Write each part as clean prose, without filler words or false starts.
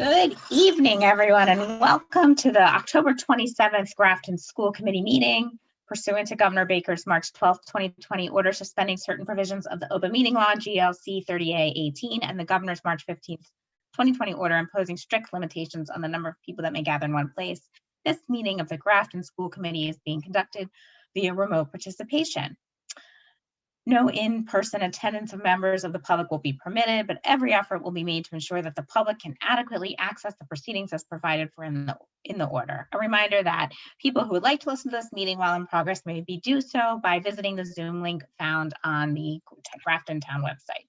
Good evening, everyone, and welcome to the October 27th Grafton School Committee meeting pursuant to Governor Baker's March 12th, 2020 order suspending certain provisions of the Open Meeting Law, GLC 30A-18, and the Governor's March 15th, 2020 order imposing strict limitations on the number of people that may gather in one place. This meeting of the Grafton School Committee is being conducted via remote participation. No in-person attendance of members of the public will be permitted, but every effort will be made to ensure that the public can adequately access the proceedings as provided for in the order. A reminder that people who would like to listen to this meeting while in progress may do so by visiting the Zoom link found on the Grafton Town website.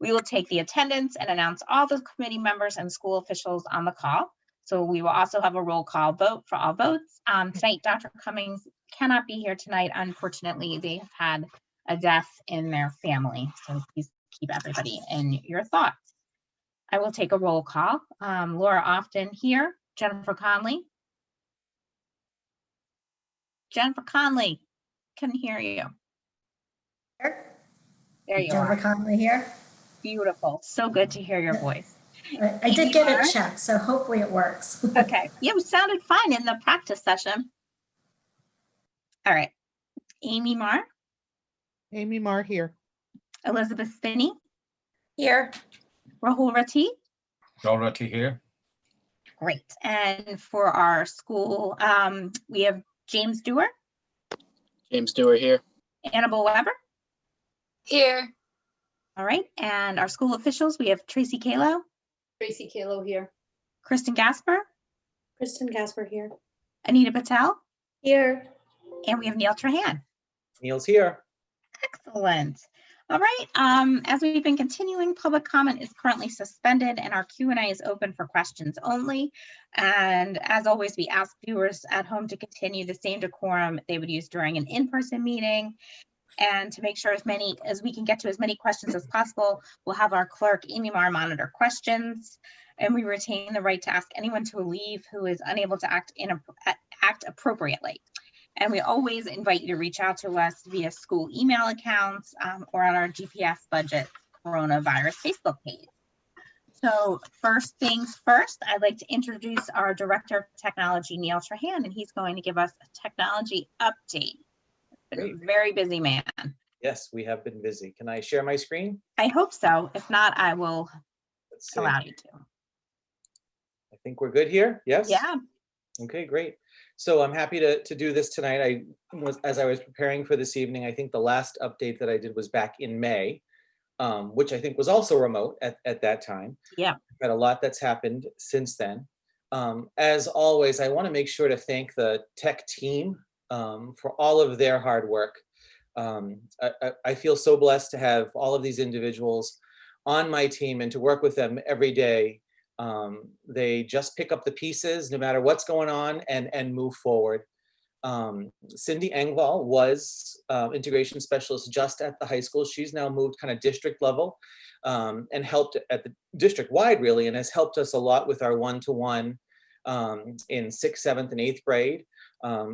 We will take the attendance and announce all the committee members and school officials on the call. So we will also have a roll call vote for all votes. Tonight, Dr. Cummings cannot be here tonight. Unfortunately, they have had a death in their family. So please keep everybody in your thoughts. I will take a roll call. Laura Often here. Jennifer Conley. Jennifer Conley, can hear you. There you are. Jennifer Conley here. Beautiful. So good to hear your voice. I did get it checked, so hopefully it works. Okay. Yeah, it sounded fine in the practice session. All right. Amy Marr. Amy Marr here. Elizabeth Spinney. Here. Rahul Rati. Rahul Rati here. Great. And for our school, we have James Dewar. James Dewar here. Annabelle Weber. Here. All right. And our school officials, we have Tracy Kalo. Tracy Kalo here. Kristen Gasper. Kristen Gasper here. Anita Patel. Here. And we have Neil Trahan. Neil's here. Excellent. All right. As we've been continuing, public comment is currently suspended and our Q&A is open for questions only. And as always, we ask viewers at home to continue the same decorum they would use during an in-person meeting. And to make sure as we can get to as many questions as possible, we'll have our clerk, Amy Marr, monitor questions. And we retain the right to ask anyone to leave who is unable to act appropriately. And we always invite you to reach out to us via school email accounts or on our GPS budget coronavirus Facebook page. So first things first, I'd like to introduce our Director of Technology, Neil Trahan, and he's going to give us a technology update. Been a very busy man. Yes, we have been busy. Can I share my screen? I hope so. If not, I will allow you to. I think we're good here. Yes? Yeah. Okay, great. So I'm happy to do this tonight. As I was preparing for this evening, I think the last update that I did was back in May, which I think was also remote at that time. Yeah. Got a lot that's happened since then. As always, I want to make sure to thank the tech team for all of their hard work. I feel so blessed to have all of these individuals on my team and to work with them every day. They just pick up the pieces no matter what's going on and move forward. Cindy Engvall was integration specialist just at the high school. She's now moved kind of district level and helped at the district wide really, and has helped us a lot with our one-to-one in 6th, 7th, and 8th grade,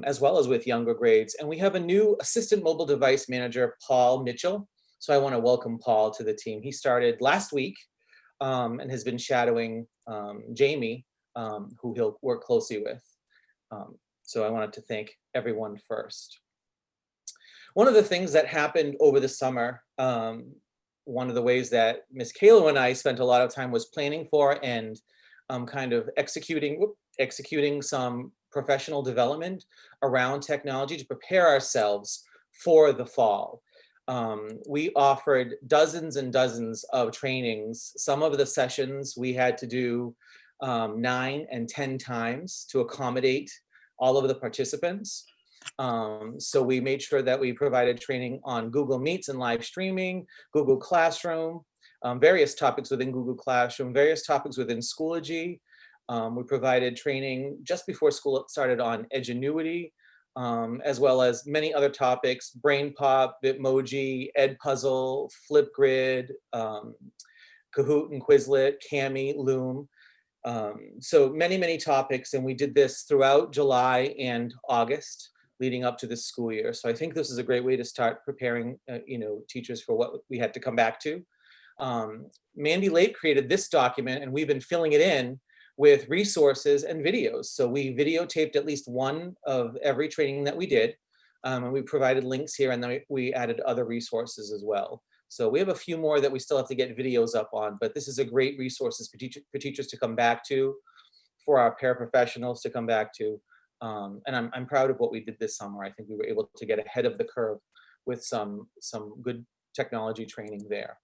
as well as with younger grades. And we have a new assistant mobile device manager, Paul Mitchell. So I want to welcome Paul to the team. He started last week and has been shadowing Jamie, who he'll work closely with. So I wanted to thank everyone first. One of the things that happened over the summer, one of the ways that Ms. Kalo and I spent a lot of time was planning for and kind of executing some professional development around technology to prepare ourselves for the fall. We offered dozens and dozens of trainings. Some of the sessions we had to do 9 and 10 times to accommodate all of the participants. So we made sure that we provided training on Google Meets and live streaming, Google Classroom, various topics within Google Classroom, various topics within Schoology. We provided training just before school started on Edgenuity, as well as many other topics, BrainPop, Bitmoji, Edpuzzle, Flipgrid, Kahoot and Quizlet, Kami, Loom. So many topics, and we did this throughout July and August leading up to this school year. So I think this is a great way to start preparing teachers for what we had to come back to. Mandy Lake created this document, and we've been filling it in with resources and videos. So we videotaped at least one of every training that we did. And we provided links here, and then we added other resources as well. So we have a few more that we still have to get videos up on, but this is a great resources for teachers to come back to, for our paraprofessionals to come back to. And I'm proud of what we did this summer. I think we were able to get ahead of the curve with some good technology training there.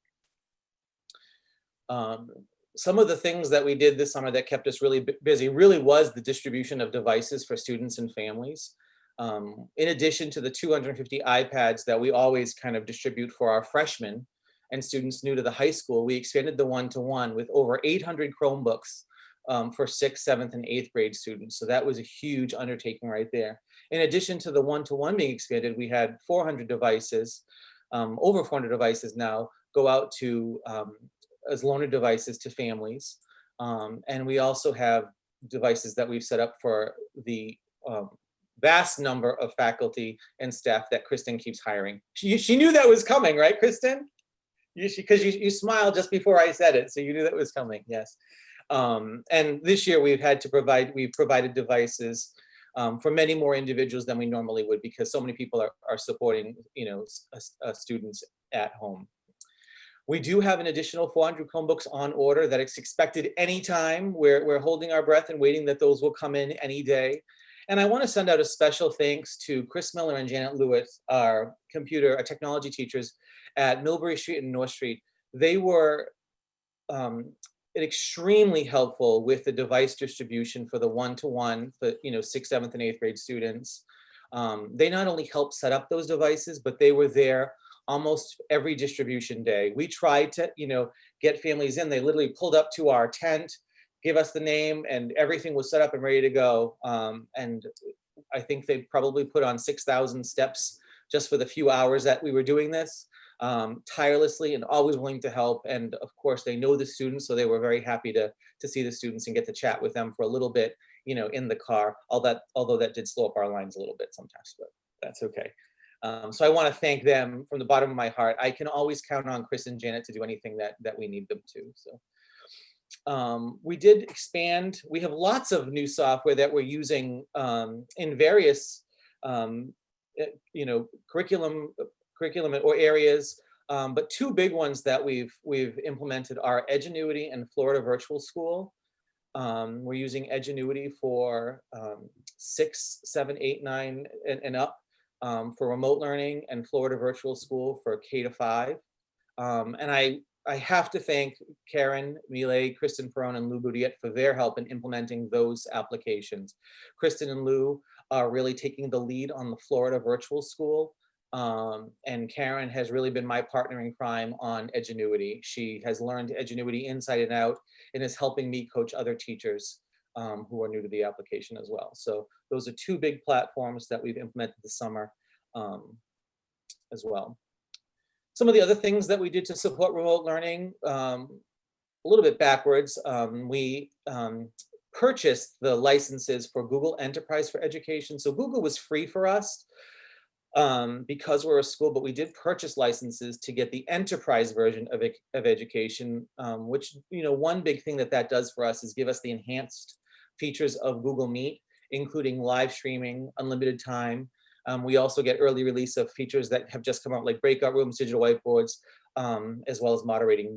Some of the things that we did this summer that kept us really busy really was the distribution of devices for students and families. In addition to the 250 iPads that we always kind of distribute for our freshmen and students new to the high school, we expanded the one-to-one with over 800 Chromebooks for 6th, 7th, and 8th grade students. So that was a huge undertaking right there. In addition to the one-to-one being expanded, we had 400 devices, over 400 devices now, go out to as loaner devices to families. And we also have devices that we've set up for the vast number of faculty and staff that Kristen keeps hiring. She knew that was coming, right, Kristen? Because you smiled just before I said it, so you knew that was coming, yes. And this year we've provided devices for many more individuals than we normally would, because so many people are supporting, students at home. We do have an additional 400 Chromebooks on order that it's expected anytime. We're holding our breath and waiting that those will come in any day. And I want to send out a special thanks to Chris Miller and Janet Lewis, our technology teachers at Millbury Street and North Street. They were extremely helpful with the device distribution for the one-to-one for 6th, 7th, and 8th grade students. They not only helped set up those devices, but they were there almost every distribution day. We tried to get families in. They literally pulled up to our tent, give us the name, and everything was set up and ready to go. And I think they probably put on 6,000 steps just for the few hours that we were doing this, tirelessly and always willing to help. And of course, they know the students, so they were very happy to see the students and get to chat with them for a little bit, in the car. Although that did slow up our lines a little bit sometimes, but that's okay. So I want to thank them from the bottom of my heart. I can always count on Chris and Janet to do anything that we need them to. So. We did expand. We have lots of new software that we're using in various, curriculum or areas. But two big ones that we've implemented are Edgenuity and Florida Virtual School. We're using Edgenuity for 6, 7, 8, 9, and up for remote learning, and Florida Virtual School for K-5. And I have to thank Karen Millet, Kristen Perron, and Lou Boudiette for their help in implementing those applications. Kristen and Lou are really taking the lead on the Florida Virtual School. And Karen has really been my partner in crime on Edgenuity. She has learned Edgenuity inside and out and is helping me coach other teachers who are new to the application as well. So those are two big platforms that we've implemented this summer as well. Some of the other things that we did to support remote learning, a little bit backwards, we purchased the licenses for Google Enterprise for Education. So Google was free for us because we're a school, but we did purchase licenses to get the enterprise version of education, which, one big thing that does for us is give us the enhanced features of Google Meet, including live streaming, unlimited time. We also get early release of features that have just come out, like breakout rooms, digital whiteboards, as well as moderating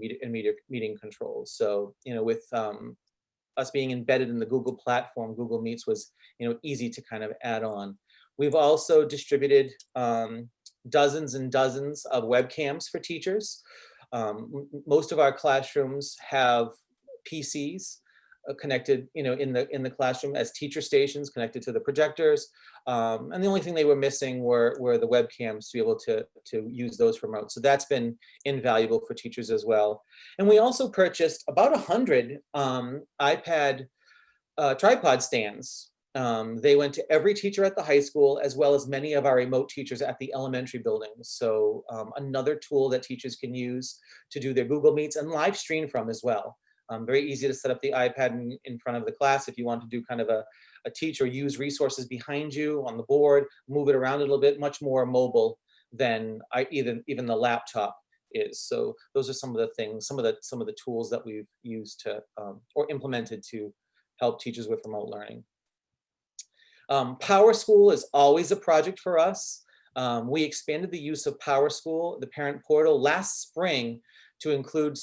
meeting controls. So, with us being embedded in the Google platform, Google Meets was, easy to kind of add on. We've also distributed dozens and dozens of webcams for teachers. Most of our classrooms have PCs connected, in the classroom as teacher stations connected to the projectors. And the only thing they were missing were the webcams to be able to use those for remote. So that's been invaluable for teachers as well. And we also purchased about 100 iPad tripod stands. They went to every teacher at the high school, as well as many of our remote teachers at the elementary buildings. So another tool that teachers can use to do their Google Meets and live stream from as well. Very easy to set up the iPad in front of the class if you want to do kind of a teach or use resources behind you on the board, move it around a little bit, much more mobile than even the laptop is. So those are some of the things, some of the tools that we've used to or implemented to help teachers with remote learning. PowerSchool is always a project for us. We expanded the use of PowerSchool, the parent portal, last spring to include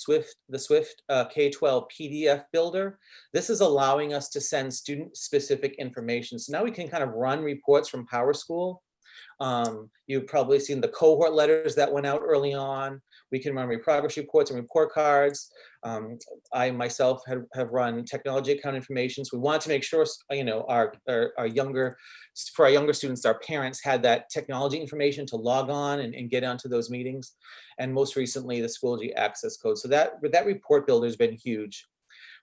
the Swift K-12 PDF builder. This is allowing us to send student-specific information. So now we can kind of run reports from PowerSchool. You've probably seen the cohort letters that went out early on. We can run progress reports and report cards. I myself have run technology account information. So we wanted to make sure, you know, for our younger students, our parents had that technology information to log on and get onto those meetings. And most recently, the Schoology access code. So that report builder has been huge.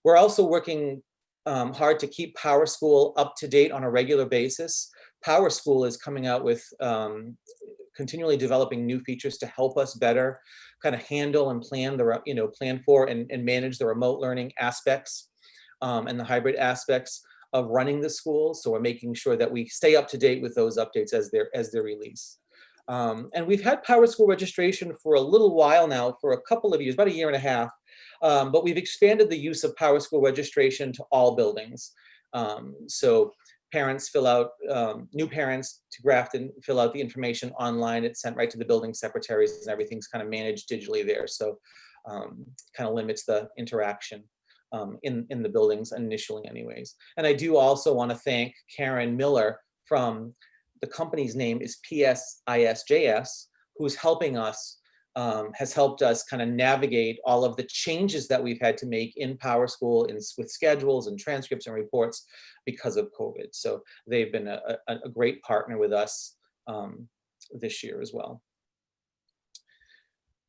We're also working hard to keep PowerSchool up to date on a regular basis. PowerSchool is coming out with continually developing new features to help us better kind of handle and plan plan for and manage the remote learning aspects and the hybrid aspects of running the school. So we're making sure that we stay up to date with those updates as they're released. And we've had PowerSchool registration for a little while now, for a couple of years, about a year and a half. But we've expanded the use of PowerSchool registration to all buildings. So parents fill out, new parents to Grafton fill out the information online. It's sent right to the building secretaries and everything's kind of managed digitally there. So kind of limits the interaction in the buildings initially anyways. And I do also want to thank Karen Miller from, the company's name is PSISJS, who's helping us, has helped us kind of navigate all of the changes that we've had to make in PowerSchool with schedules and transcripts and reports because of COVID. So they've been a great partner with us this year as well.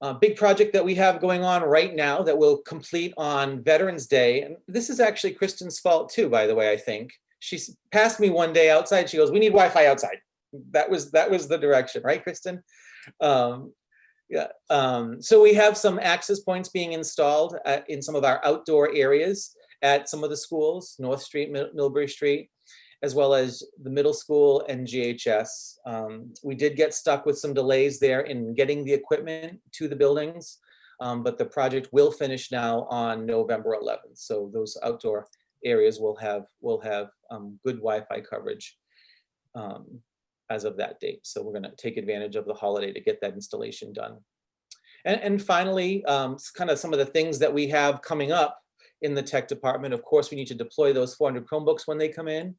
A big project that we have going on right now that we'll complete on Veterans Day. And this is actually Kristen's fault too, by the way, I think. She passed me one day outside. She goes, "We need Wi-Fi outside." That was the direction, right, Kristen? Yeah. So we have some access points being installed in some of our outdoor areas at some of the schools, North Street, Millbury Street, as well as the middle school and GHS. We did get stuck with some delays there in getting the equipment to the buildings, but the project will finish now on November 11th. So those outdoor areas will have good Wi-Fi coverage as of that date. So we're going to take advantage of the holiday to get that installation done. And finally, kind of some of the things that we have coming up in the tech department. Of course, we need to deploy those 400 Chromebooks when they come in.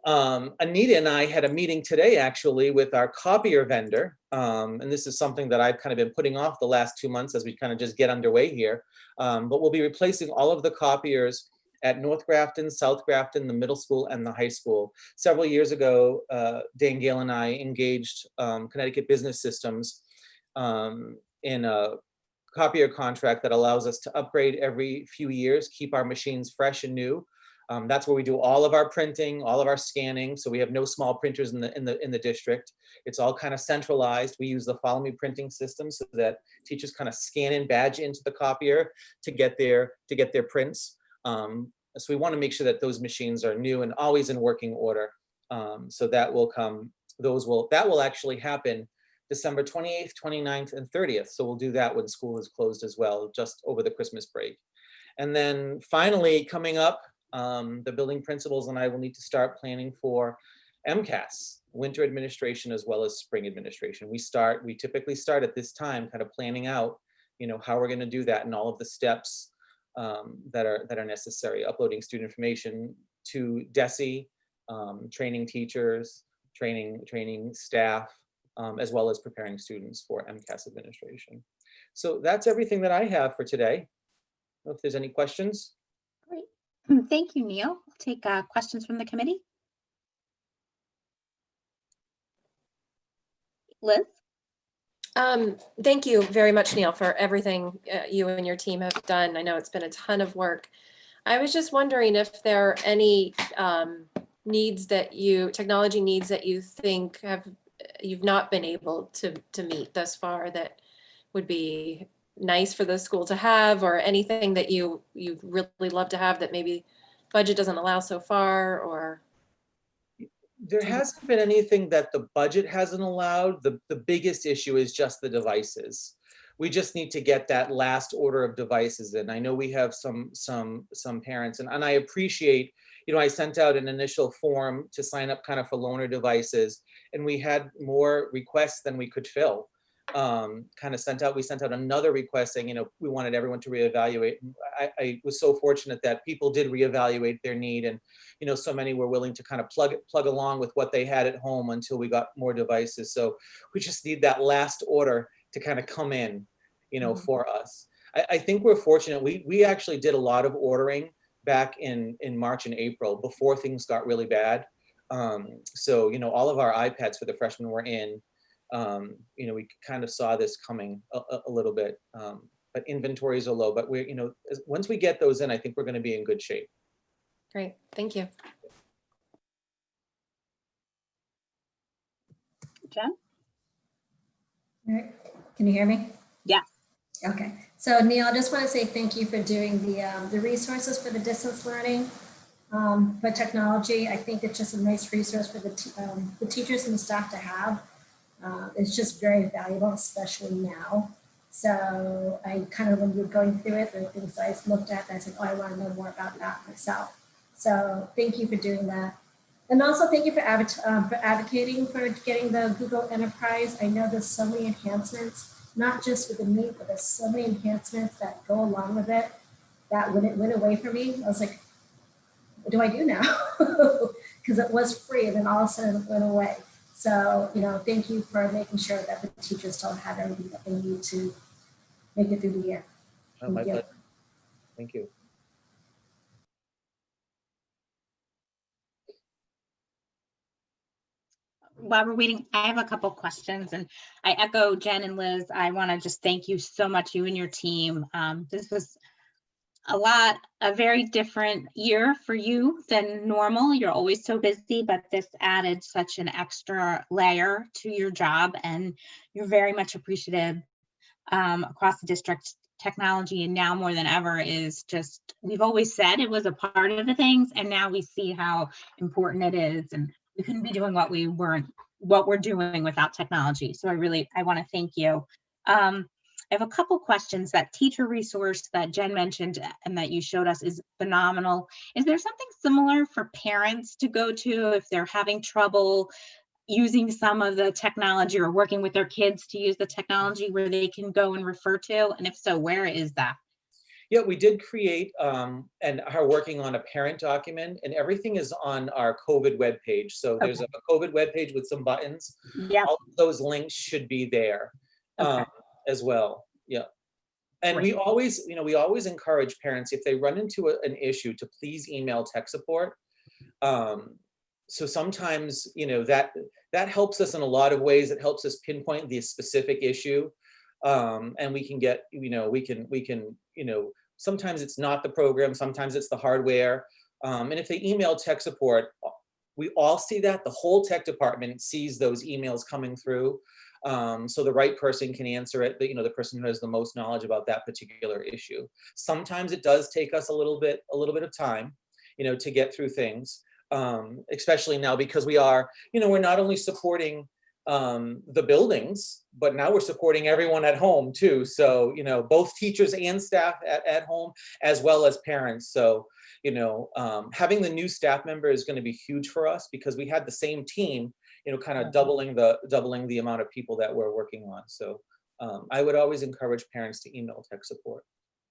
Anita and I had a meeting today actually with our copier vendor. And this is something that I've kind of been putting off the last 2 months as we kind of just get underway here. But we'll be replacing all of the copiers at North Grafton, South Grafton, the middle school, and the high school. Several years ago, Dan Gale and I engaged Connecticut Business Systems in a copier contract that allows us to upgrade every few years, keep our machines fresh and new. That's where we do all of our printing, all of our scanning. So we have no small printers in the district. It's all kind of centralized. We use the Follow Me printing system so that teachers kind of scan and badge into the copier to get their prints. So we want to make sure that those machines are new and always in working order. So that will come. That will actually happen December 28th, 29th, and 30th. So we'll do that when school is closed as well, just over the Christmas break. And then finally coming up, the building principals and I will need to start planning for MCAS, winter administration, as well as spring administration. We typically start at this time, kind of planning out, how we're going to do that and all of the steps that are necessary, uploading student information to DESE, training teachers, training staff, as well as preparing students for MCAS administration. So that's everything that I have for today. I don't know if there's any questions. Great. Thank you, Neil. I'll take questions from the committee. Liz? Thank you very much, Neil, for everything you and your team have done. I know it's been a ton of work. I was just wondering if there are any technology needs that you think you've not been able to meet thus far that would be nice for the school to have, or anything that you'd really love to have that maybe budget doesn't allow so far, or? There hasn't been anything that the budget hasn't allowed. The biggest issue is just the devices. we just need to get that last order of devices in. I know we have some parents, and I appreciate, I sent out an initial form to sign up kind of for loaner devices, and we had more requests than we could fill. We sent out another request saying, we wanted everyone to reevaluate. I was so fortunate that people did reevaluate their need, and so many were willing to kind of plug along with what they had at home until we got more devices. So we just need that last order to kind of come in, for us. I think we're fortunate. We actually did a lot of ordering back in March and April before things got really bad. So all of our iPads for the freshmen were in. We kind of saw this coming a little bit, but inventories are low. But once we get those in, I think we're going to be in good shape. Great, thank you. Jen? All right. Can you hear me? Yeah. Okay. So Neil, I just want to say thank you for doing the resources for the distance learning for technology. I think it's just a nice resource for the teachers and the staff to have. It's just very valuable, especially now. So I kind of, when you're going through it, there are things I looked at and I said, oh, I want to know more about that myself. So thank you for doing that. And also thank you for advocating for getting the Google Enterprise. I know there's so many enhancements, not just with the Meet, but there's so many enhancements that go along with it that when it went away from me, I was like, what do I do now? Because it was free and then all of a sudden it went away. So, thank you for making sure that the teachers still have everything that they need to make it through the year. Oh, my pleasure. Thank you. While we're waiting, I have a couple questions, and I echo Jen and Liz. I want to just thank you so much, you and your team. This was a very different year for you than normal. You're always so busy, but this added such an extra layer to your job, and you're very much appreciative across the district. Technology, and now more than ever, is just, we've always said it was a part of the things, and now we see how important it is, and we couldn't be doing what we're doing without technology. So I want to thank you. I have a couple questions. That teacher resource that Jen mentioned and that you showed us is phenomenal. Is there something similar for parents to go to if they're having trouble using some of the technology or working with their kids to use the technology, where they can go and refer to? And if so, where is that? Yeah, we did create and are working on a parent document, and everything is on our COVID webpage. So there's a COVID webpage with some buttons. Yeah. All of those links should be there as well. Yeah. And we always encourage parents, if they run into an issue, to please email tech support. So sometimes, that helps us in a lot of ways. It helps us pinpoint the specific issue. And we can get, sometimes it's not the program, sometimes it's the hardware. And if they email tech support, we all see that. The whole tech department sees those emails coming through. So the right person can answer it, the person who has the most knowledge about that particular issue. Sometimes it does take us a little bit of time, to get through things. Especially now, because we are, we're not only supporting the buildings, but now we're supporting everyone at home too. So, both teachers and staff at home, as well as parents. So, having the new staff member is going to be huge for us, because we had the same team, kind of doubling the amount of people that we're working on. So I would always encourage parents to email tech support.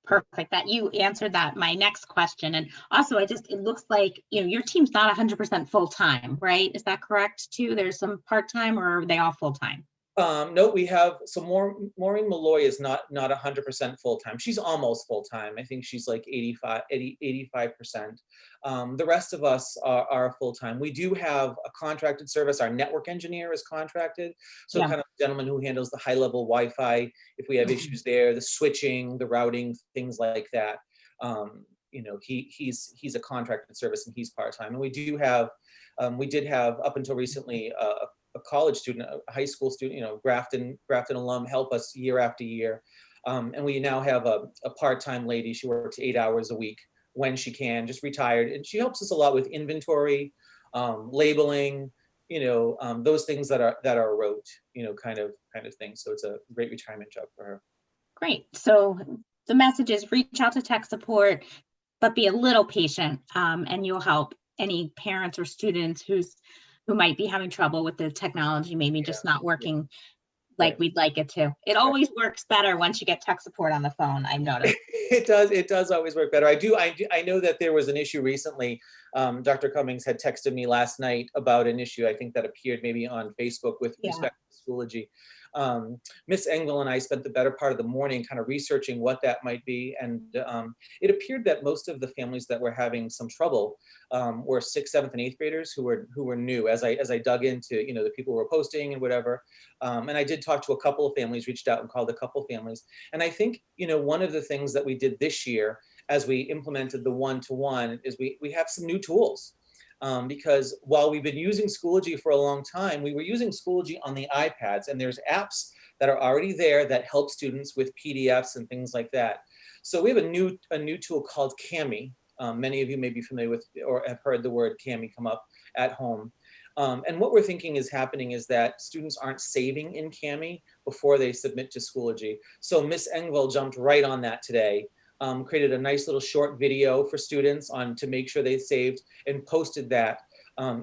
Perfect. That you answered my next question. And also, it looks like, your team's not 100% full-time, right? Is that correct too? There's some part-time, or are they all full-time? No, we have, so Maureen Malloy is not 100% full-time. She's almost full-time. I think she's like 85%. The rest of us are full-time. We do have a contracted service. Our network engineer is contracted. So kind of the gentleman who handles the high-level Wi-Fi, if we have issues there, the switching, the routing, things like that. He's a contracted service, and he's part-time. And we did have up until recently, a college student, a high school student, Grafton alum, help us year after year. And we now have a part-time lady. She works 8 hours a week when she can, just retired. And she helps us a lot with inventory, labeling, those things that are rote, kind of thing. So it's a great retirement job for her. Great. So the message is reach out to tech support, but be a little patient, and you'll help any parents or students who might be having trouble with the technology, maybe just not working like Right. we'd like it to. It always works better once you get tech support on the phone, I've noticed. It does always work better. I know that there was an issue recently. Dr. Cummings had texted me last night about an issue, I think that appeared maybe on Facebook with Yeah. respect to Schoology. Miss Engel and I spent the better part of the morning kind of researching what that might be. And it appeared that most of the families that were having some trouble were 6th, 7th, and 8th graders who were new. As I dug into, the people who were posting and whatever. And I did talk to a couple of families, reached out and called a couple of families. And I think, one of the things that we did this year as we implemented the one-to-one is we have some new tools. Because while we've been using Schoology for a long time, we were using Schoology on the iPads, and there's apps that are already there that help students with PDFs and things like that. So we have a new tool called Cami. Many of you may be familiar with or have heard the word Cami come up at home. And what we're thinking is happening is that students aren't saving in Cami before they submit to Schoology. So Miss Engvall jumped right on that today, created a nice little short video for students to make sure they saved and posted that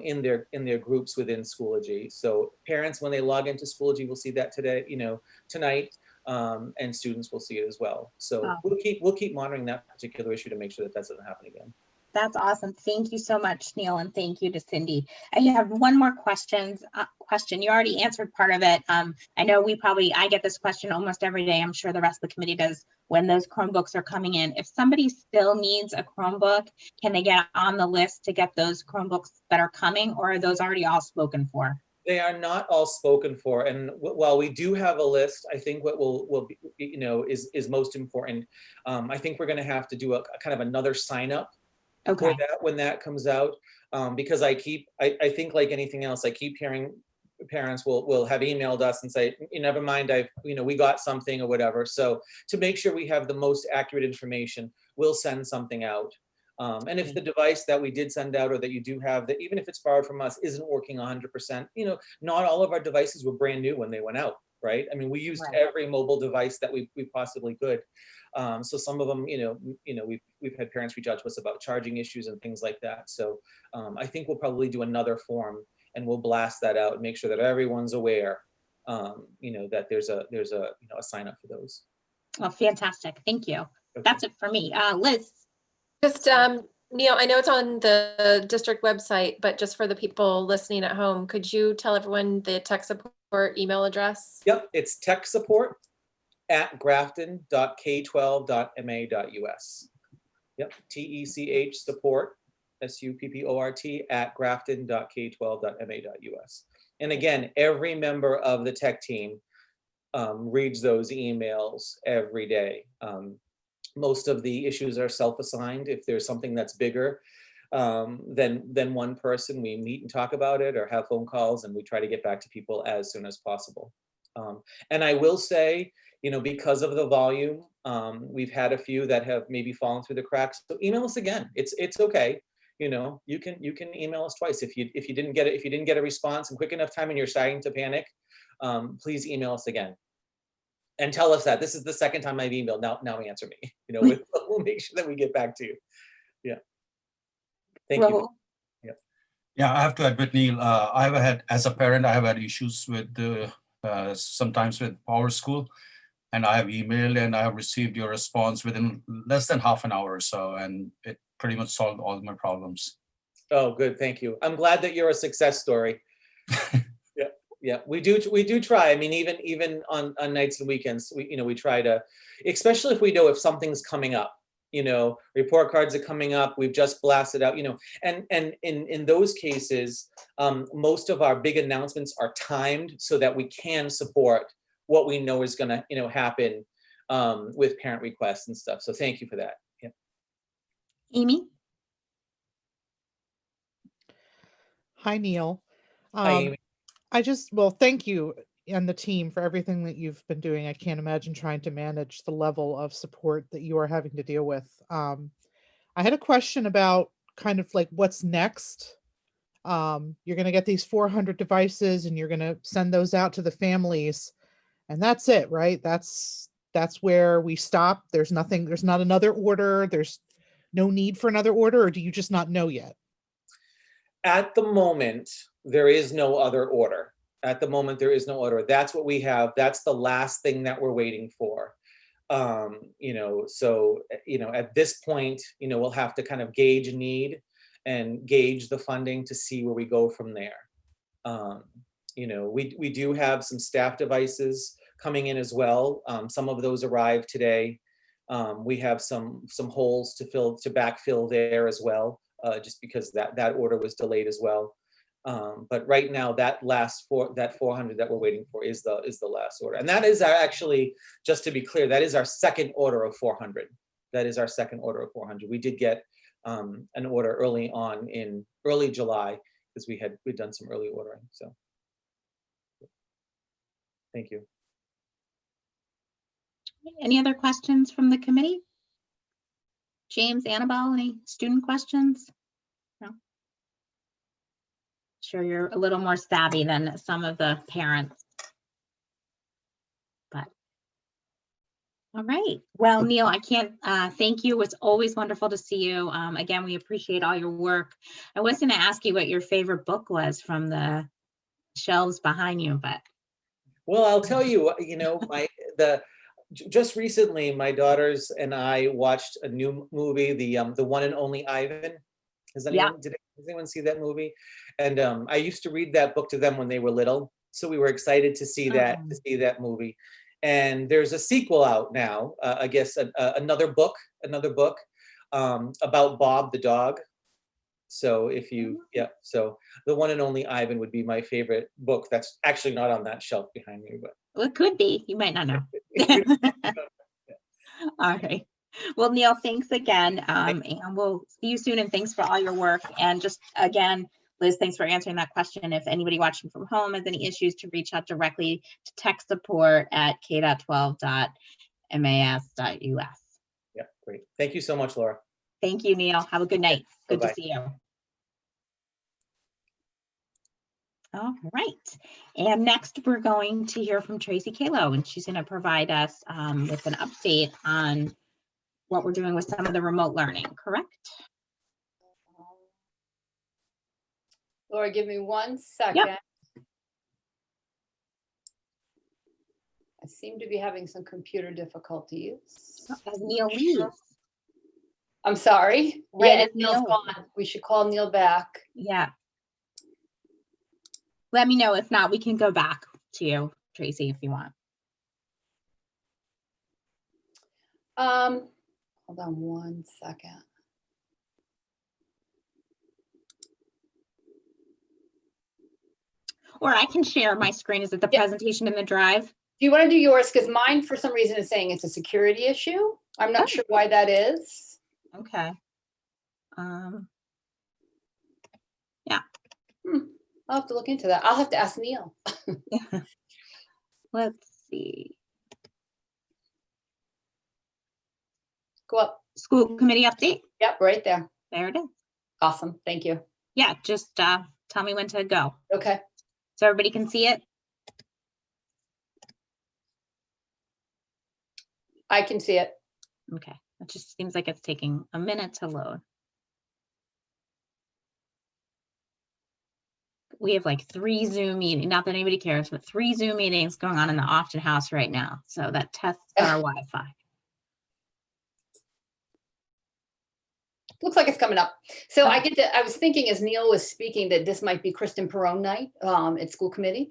in their groups within Schoology. So parents, when they log into Schoology, will see that today, tonight, and students will see it as well. So Wow. we'll keep monitoring that particular issue to make sure that doesn't happen again. That's awesome. Thank you so much, Neil, and thank you to Cindy. I have one more question. You already answered part of it. I know I get this question almost every day. I'm sure the rest of the committee does when those Chromebooks are coming in. If somebody still needs a Chromebook, can they get on the list to get those Chromebooks that are coming, or are those already all spoken for? They are not all spoken for, and while we do have a list, I think what will be, is most important. I think we're going to have to do a kind of another sign up. Okay. For that when that comes out, because I think like anything else, I keep hearing parents will have emailed us and say, never mind, we got something or whatever. So to make sure we have the most accurate information, we'll send something out. And if the device that we did send out or that you do have, that even if it's borrowed from us, isn't working 100%, not all of our devices were brand new when they went out, right? I mean, we used Right. every mobile device that we possibly could. So some of them, we've had parents reach out to us about charging issues and things like that. So I think we'll probably do another form and we'll blast that out and make sure that everyone's aware, that there's a sign up for those. Well, fantastic. Thank you. Okay. That's it for me. Liz. Just, Neil, I know it's on the district website, but just for the people listening at home, could you tell everyone the tech support email address? Yep, it's tech support at grafton.k12.ma.us. Yep, TECH support, SUPPORT at grafton.k12.ma.us. And again, every member of the tech team reads those emails every day. Most of the issues are self-assigned. If there's something that's bigger than one person, we meet and talk about it or have phone calls, and we try to get back to people as soon as possible. And I will say, because of the volume, we've had a few that have maybe fallen through the cracks. So email us again. It's okay. You can email us twice if you didn't get it. If you didn't get a response in quick enough time and you're starting to panic, please email us again. And tell us that this is the second time I've emailed. Now answer me. We'll make sure that we get back to you. Yeah. Thank you. Yeah, I have to admit, Neil, as a parent, I have had issues with sometimes with PowerSchool, and I have emailed and I have received your response within less than half an hour or so, and it pretty much solved all my problems. Oh, good. Thank you. I'm glad that you're a success story. Yeah, we do try. I mean, even on nights and weekends, we try to, especially if we know if something's coming up, report cards are coming up, we've just blasted out, and in those cases, most of our big announcements are timed so that we can support what we know is gonna, happen with parent requests and stuff. So thank you for that. Yeah. Amy. Hi, Neil. Hi, Amy. Thank you and the team for everything that you've been doing. I can't imagine trying to manage the level of support that you are having to deal with. I had a question about kind of like what's next. You're going to get these 400 devices and you're going to send those out to the families, and that's it, right? That's that's where we stop? There's not another order. There's no need for another order, or do you just not know yet? At the moment, there is no other order. At the moment, there is no order. That's what we have. That's the last thing that we're waiting for. So, at this point, we'll have to kind of gauge need and gauge the funding to see where we go from there. We do have some staff devices coming in as well. Some of those arrived today. We have some holes to backfill there as well, just because that order was delayed as well. But right now, that 400 that we're waiting for is the last order, and that is actually, just to be clear, that is our second order of 400. That is our second order of 400. We did get an order early on in early July because we'd done some early ordering. So, thank you. Any other questions from the committee? James, Annabelle, any student questions? No. Sure, you're a little more savvy than some of the parents. But all right. Well, Neil, I can't thank you. It's always wonderful to see you. Again, we appreciate all your work. I was going to ask you what your favorite book was from the shelves behind you, but well, I'll tell you, just recently, my daughters and I watched a new movie, the One and Only Ivan. Does anyone see that movie? And I used to read that book to them when they were little, so we were excited to see that movie. And there's a sequel out now. I guess another book about Bob the dog. So so the One and Only Ivan would be my favorite book. That's actually not on that shelf behind me, but well, it could be. You might not know. All right. Well, Neil, thanks again. And we'll see you soon. And thanks for all your work. And just again, Liz, thanks for answering that question. If anybody watching from home has any issues, to reach out directly to tech support at k.12.mas.us. Yeah, great. Thank you so much, Laura. Thank you, Neil. Have a good night. Good Bye-bye. to see you. All right. And next we're going to hear from Tracy Kalo, and she's going to provide us with an update on what we're doing with some of the remote learning, correct? Laura, give me 1 second. Yep. I seem to be having some computer difficulties. As Neil leaves. I'm sorry. Right, Yeah, as Neil's Neil. gone. We should call Neil back. Yeah. Let me know. If not, we can go back to you, Tracy, if you want. Hold on 1 second. Or I can share my screen. Is it the presentation in the drive? Do you want to do yours? Because mine, for some reason, is saying it's a security issue. I'm not sure why that is. Okay. Yeah. I'll have to look into that. I'll have to ask Neil. Let's see. Go up. School committee update. Yep, right there. There it is. Awesome. Thank you. Yeah, just tell me when to go. Okay. So everybody can see it. I can see it. Okay. It just seems like it's taking a minute to load. We have like 3 Zoom meetings, not that anybody cares, but 3 Zoom meetings going on in the Often house right now. So that tests our Wi-Fi. Looks like it's coming up. So I was thinking as Neil was speaking that this might be Kristen Perrone night at school committee.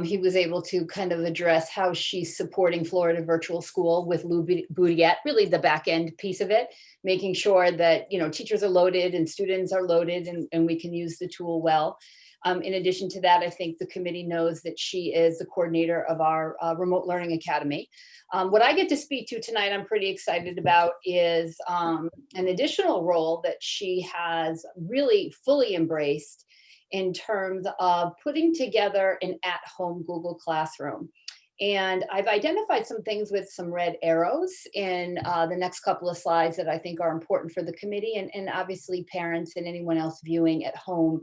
He was able to kind of address how she's supporting Florida Virtual School with Lou Boudiette, really the back end piece of it, making sure that, teachers are loaded and students are loaded and we can use the tool well. In addition to that, I think the committee knows that she is the coordinator of our Remote Learning Academy. What I get to speak to tonight, I'm pretty excited about, is an additional role that she has really fully embraced in terms of putting together an at-home Google Classroom. And I've identified some things with some red arrows in the next couple of slides that I think are important for the committee and obviously parents and anyone else viewing at home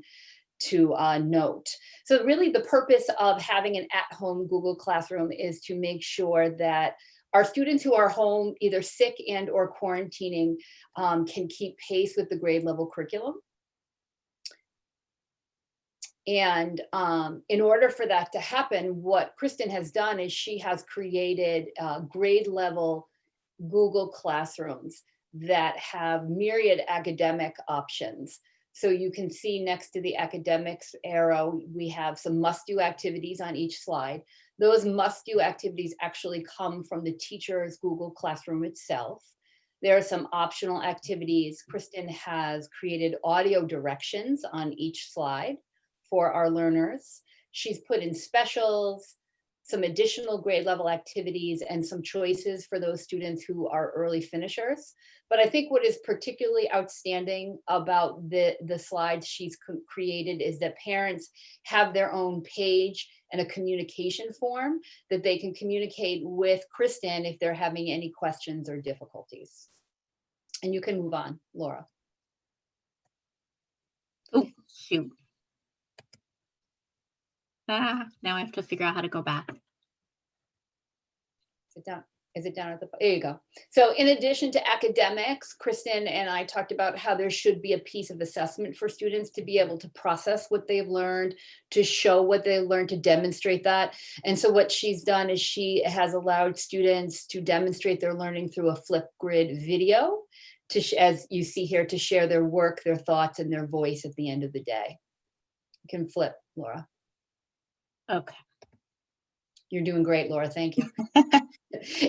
to note. So really the purpose of having an at-home Google Classroom is to make sure that Our students who are home, either sick and or quarantining, can keep pace with the grade level curriculum. And in order for that to happen, what Kristen has done is she has created grade level Google Classrooms that have myriad academic options. So you can see next to the academics arrow, we have some must-do activities on each slide. Those must-do activities actually come from the teacher's Google Classroom itself. There are some optional activities. Kristen has created audio directions on each slide for our learners. She's put in specials, some additional grade level activities, and some choices for those students who are early finishers. But I think what is particularly outstanding about the slides she's created is that parents have their own page and a communication form that they can communicate with Kristen if they're having any questions or difficulties. And you can move on, Laura. Oh, shoot. Now I have to figure out how to go back. Is it down at the, there you go. So in addition to academics, Kristen and I talked about how there should be a piece of assessment for students to be able to process what they've learned, to show what they've learned, to demonstrate that. And so what she's done is she has allowed students to demonstrate their learning through a Flipgrid video, as you see here, to share their work, their thoughts, and their voice at the end of the day. You can flip, Laura. Okay. You're doing great, Laura. Thank you.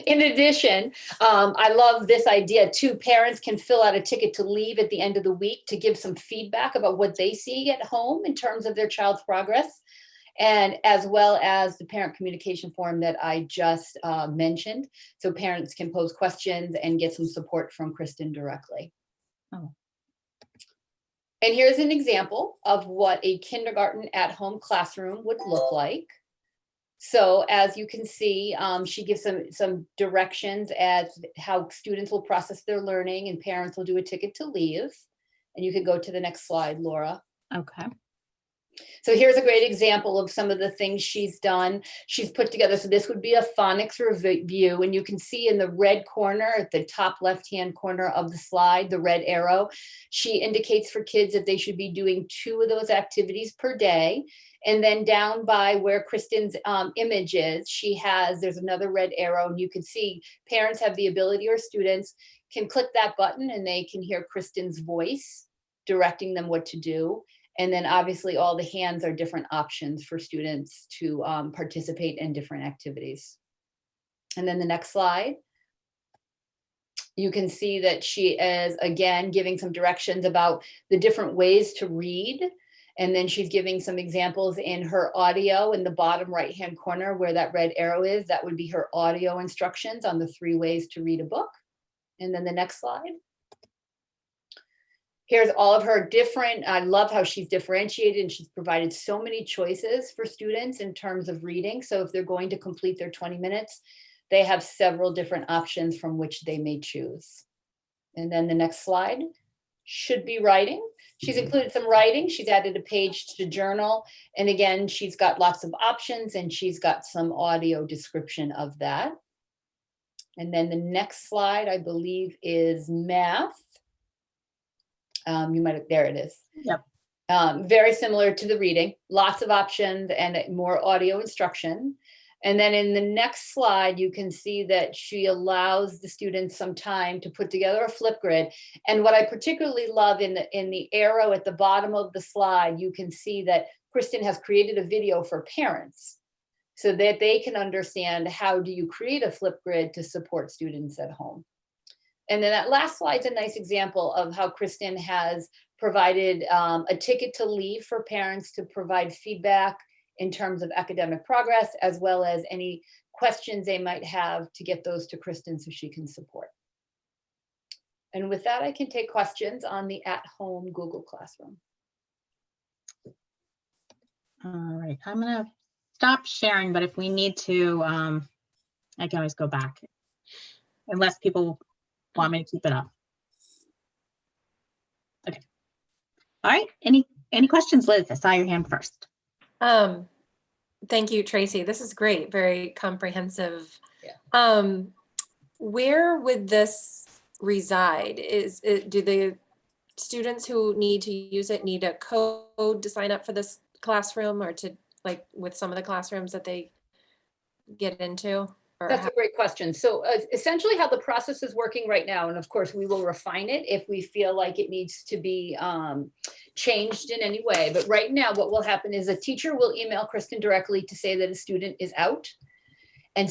In addition, I love this idea too. Parents can fill out a ticket to leave at the end of the week to give some feedback about what they see at home in terms of their child's progress, and as well as the parent communication form that I just mentioned. So parents can pose questions and get some support from Kristen directly. Oh. And here's an example of what a kindergarten at-home classroom would look like. So as you can see, she gives some directions as how students will process their learning, and parents will do a ticket to leave. And you can go to the next slide, Laura. Okay. So here's a great example of some of the things she's done. She's put together, so this would be a phonics review, and you can see in the red corner at the top left-hand corner of the slide, the red arrow, she indicates for kids that they should be doing 2 of those activities per day. And then down by where Kristen's image is, there's another red arrow, and you can see parents have the ability, or students can click that button and they can hear Kristen's voice directing them what to do. And then obviously all the hands are different options for students to participate in different activities. And then the next slide, you can see that she is again giving some directions about the different ways to read. And then she's giving some examples in her audio in the bottom right-hand corner where that red arrow is. That would be her audio instructions on the 3 ways to read a book. And then the next slide. Here's all of her different, I love how she's differentiated, and she's provided so many choices for students in terms of reading. So if they're going to complete their 20 minutes, they have several different options from which they may choose. And then the next slide should be writing. She's included some writing. She's added a page to journal. And again, she's got lots of options, and she's got some audio description of that. And then the next slide, I believe, is math. There it is. Yep. Very similar to the reading, lots of options and more audio instruction. And then in the next slide, you can see that she allows the students some time to put together a Flipgrid. And what I particularly love in the arrow at the bottom of the slide, you can see that Kristen has created a video for parents so that they can understand how do you create a Flipgrid to support students at home. And then that last slide's a nice example of how Kristen has provided a ticket to leave for parents to provide feedback in terms of academic progress, as well as any questions they might have to get those to Kristen so she can support. And with that, I can take questions on the at-home Google Classroom. All right, I'm gonna stop sharing, but if we need to, I can always go back, unless people want me to keep it up. Okay. All right, any questions, Liz? I saw your hand first. Thank you, Tracy. This is great. Very comprehensive. Yeah. where would this reside? Do the students who need to use it need a code to sign up for this classroom, or to, like with some of the classrooms that they get into? Or That's a great question. So essentially how the process is working right now, and of course we will refine it if we feel like it needs to be changed in any way. But right now what will happen is a teacher will email Kristen directly to say that a student is out, and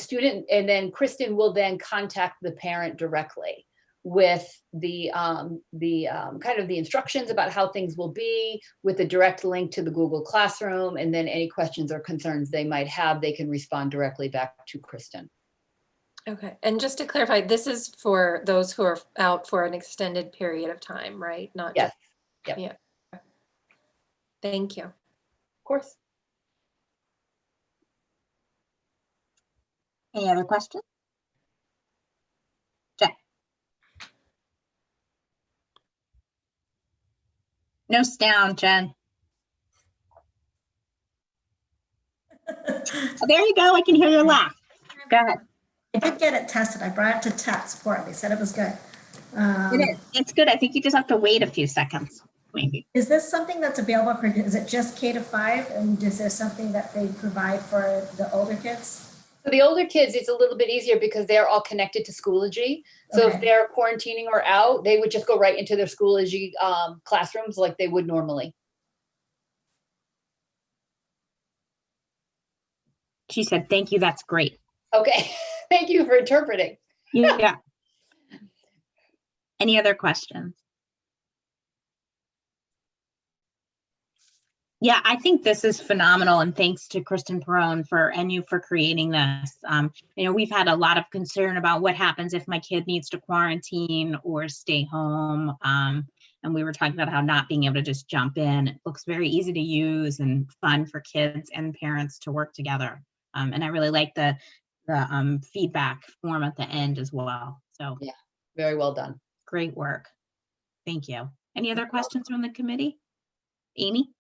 then Kristen will then contact the parent directly with the kind of the instructions about how things will be, with a direct link to the Google Classroom, and then any questions or concerns they might have, they can respond directly back to Kristen. Okay, and just to clarify, this is for those who are out for an extended period of time, right? Not Yes. just, Yep. yeah. Thank you. Of course. Any other questions? Jen? No sound, Jen. Oh, there you go. I can hear your laugh. Go ahead. I did get it tested. I brought it to tech support. They said it was good. It is. It's good. I think you just have to wait a few seconds, maybe. Is this something that's available for, is it just K to 5? And is there something that they provide for the older kids? For the older kids, it's a little bit easier because they're all connected to Schoology. So if Okay. they're quarantining or out, they would just go right into their Schoology classrooms like they would normally. She said, thank you. That's great. Okay, thank you for interpreting. Yeah. Any other questions? Yeah, I think this is phenomenal, and thanks to Kristen Perrone and you for creating this. We've had a lot of concern about what happens if my kid needs to quarantine or stay home. And we were talking about how not being able to just jump in. It looks very easy to use and fun for kids and parents to work together. And I really like the feedback form at the end as well. So Yeah, very well done. great work. Thank you. Any other questions from the committee? Amy?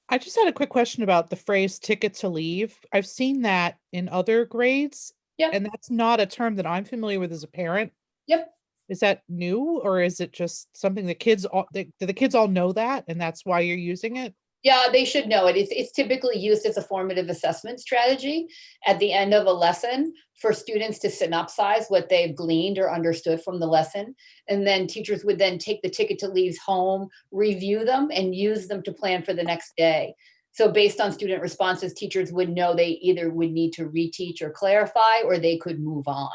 I just had a quick question about the phrase ticket to leave. I've seen that in other grades. Yep. And that's not a term that I'm familiar with as a parent. Yep. Is that new, or is it just something the kids do the kids all know that and that's why you're using it? Yeah, they should know it. It's typically used as a formative assessment strategy at the end of a lesson for students to synopsize what they've gleaned or understood from the lesson. And then teachers would then take the ticket to leaves home, review them, and use them to plan for the next day. So based on student responses, teachers would know they either would need to reteach or clarify, or they could move on.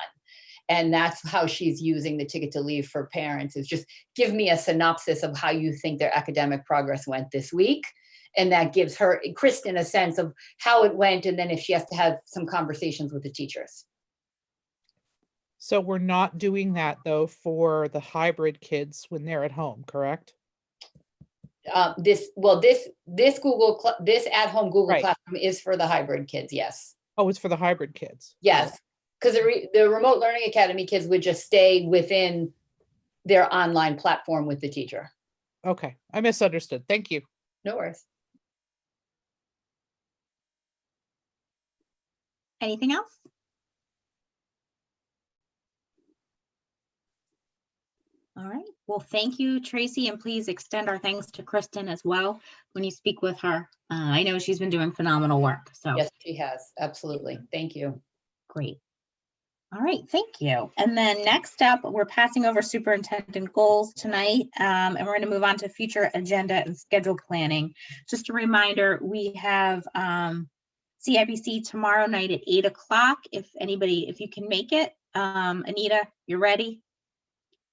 And that's how she's using the ticket to leave for parents, is just give me a synopsis of how you think their academic progress went this week. And that gives her, Kristen, a sense of how it went, and then if she has to have some conversations with the teachers. So we're not doing that though for the hybrid kids when they're at home, correct? This at-home Google Right. Classroom is for the hybrid kids, yes. Oh, it's for the hybrid kids. Yes, because the Remote Learning Academy kids would just stay within their online platform with the teacher. Okay, I misunderstood. Thank you. No worries. Anything else? All right. Well, thank you, Tracy, and please extend our thanks to Kristen as well when you speak with her. I know she's been doing phenomenal work. So Yes, she has. Absolutely. Thank you. great. All right, thank you. And then next up, we're passing over superintendent goals tonight, and we're going to move on to future agenda and schedule planning. Just a reminder, we have CIBC tomorrow night at 8 o'clock. If you can make it, Anita, you're ready.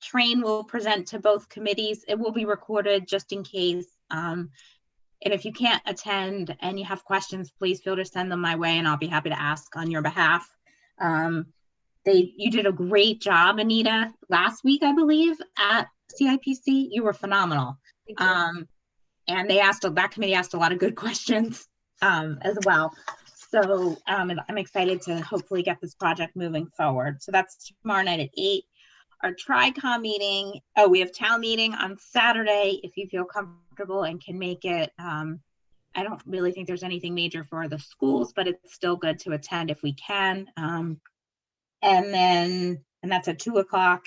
Train will present to both committees. It will be recorded just in case. And if you can't attend and you have questions, please feel to send them my way and I'll be happy to ask on your behalf. You did a great job, Anita, last week, I believe, at CIPC. You were phenomenal. And that committee asked a lot of good questions as well. So I'm excited to hopefully get this project moving forward. So that's tomorrow night at 8. Our TRICOM meeting, we have town meeting on Saturday, if you feel comfortable and can make it. I don't really think there's anything major for the schools, but it's still good to attend if we can. and that's at 2:00.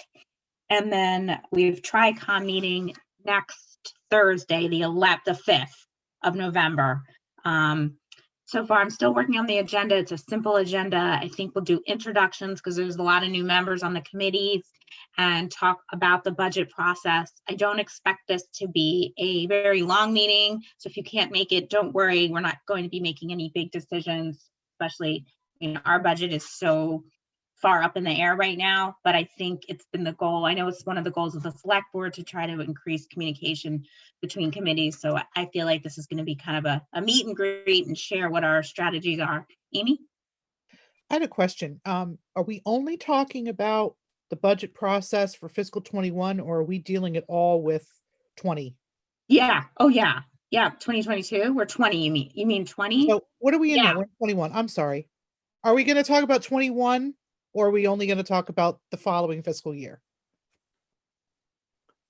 And then we've TRICOM meeting next Thursday, the 5th of November. So far, I'm still working on the agenda. It's a simple agenda. I think we'll do introductions because there's a lot of new members on the committees and talk about the budget process. I don't expect this to be a very long meeting. So if you can't make it, don't worry. We're not going to be making any big decisions, especially, our budget is so far up in the air right now, but I think it's been the goal. I know it's one of the goals of the select board to try to increase communication between committees. So I feel like this is going to be kind of a meet and greet and share what our strategies are. Amy? I had a question. Are we only talking about the budget process for fiscal 21, or are we dealing at all with 20? Yeah. Oh yeah. Yeah. 2022. We're 20. You mean 20? So what are we in Yeah. now? We're in 21. I'm sorry. Are we going to talk about 21, or are we only going to talk about the following fiscal year?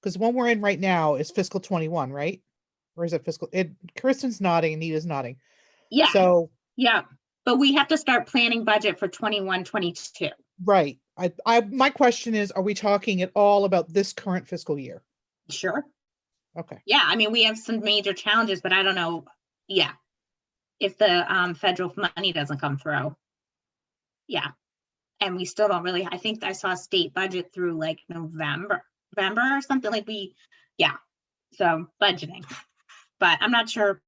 Because one we're in right now is fiscal 21, right? Or is it fiscal? Kristen's nodding, Anita's nodding. Yeah. So, Yeah. But we have to start planning budget for 21, 22. right. My question is, are we talking at all about this current fiscal year? Sure. Okay. Yeah. I mean, we have some major challenges, but I don't know. Yeah. If the federal money doesn't come through. Yeah. And we still don't really, I think I saw state budget through like November or something like so budgeting, but I'm not sure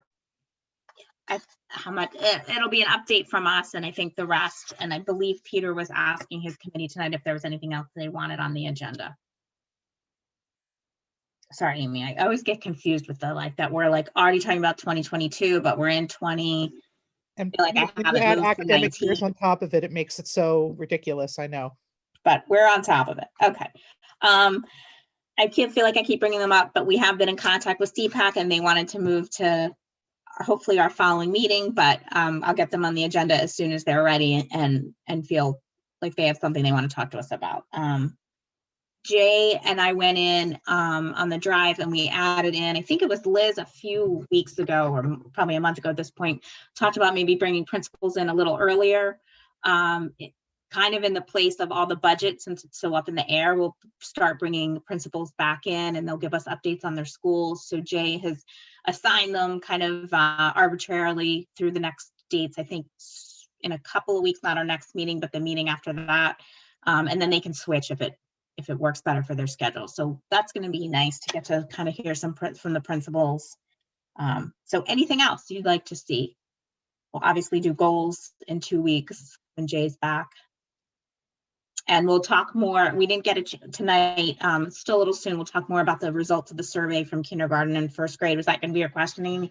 how much, it'll be an update from us and I think the rest, and I believe Peter was asking his committee tonight if there was anything else they wanted on the agenda. Sorry, Amy, I always get confused with that we're like already talking about 2022, but we're in 20. And feel like I when have you it add moved to academic years 19. on top of it, it makes it so ridiculous. I know. But we're on top of it. Okay. I can't feel like I keep bringing them up, but we have been in contact with CPAC and they wanted to move to hopefully our following meeting, but I'll get them on the agenda as soon as they're ready and feel like they have something they want to talk to us about. Jay and I went in on the drive and we added in, I think it was Liz a few weeks ago or probably a month ago at this point, talked about maybe bringing principals in a little earlier. Kind of in the place of all the budget, since it's so up in the air, we'll start bringing principals back in and they'll give us updates on their schools. So Jay has assigned them kind of arbitrarily through the next dates, I think in a couple of weeks, not our next meeting, but the meeting after that. And then they can switch if it works better for their schedule. So that's going to be nice to get to kind of hear some from the principals. So anything else you'd like to see? We'll obviously do goals in 2 weeks when Jay's back. And we'll talk more. We didn't get it tonight. Still a little soon. We'll talk more about the results of the survey from kindergarten and first grade. Was that going to be your questioning?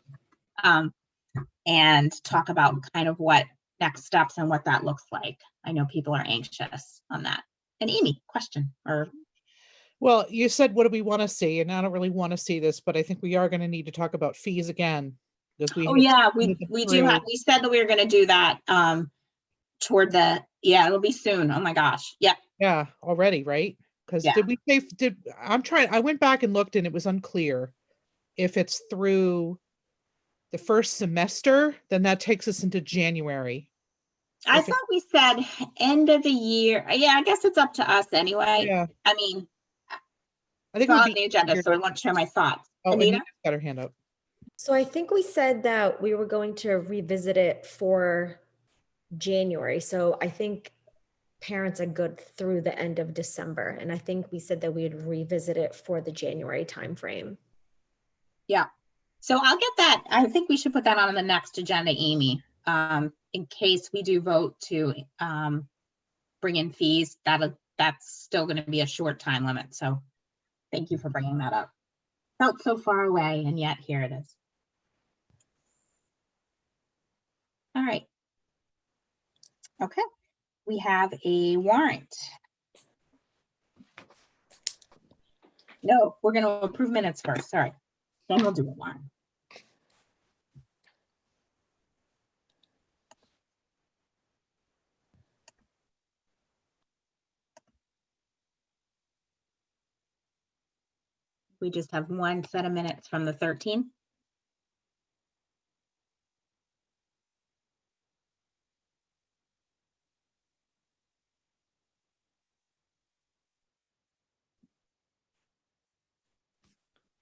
And talk about kind of what next steps and what that looks like. I know people are anxious on that. And Amy, question or? Well, you said, what do we want to see? And I don't really want to see this, but I think we are going to need to talk about fees again. Because we We do have, we said that we were going to do that toward it'll be soon. Oh my gosh. Yep. Yeah, already, right? Because Yeah. did we say, I went back and looked and it was unclear if it's through the first semester, then that takes us into January. I thought we said end of the year. Yeah, I guess it's up to us anyway. Yeah. I mean, I think it's it would on the agenda, so I want to share my thoughts. Oh, Anita? Anita's got her hand up. So I think we said that we were going to revisit it for January. So I think parents are good through the end of December. And I think we said that we would revisit it for the January timeframe. Yeah. So I'll get that. I think we should put that on the next agenda, Amy, in case we do vote to bring in fees. That's still going to be a short time limit. So thank you for bringing that up. Felt so far away, and yet here it is. All right. Okay. We have a warrant. No, we're going to approve minutes first. Sorry. Then we'll do a warrant. We just have one set of minutes from the 13th.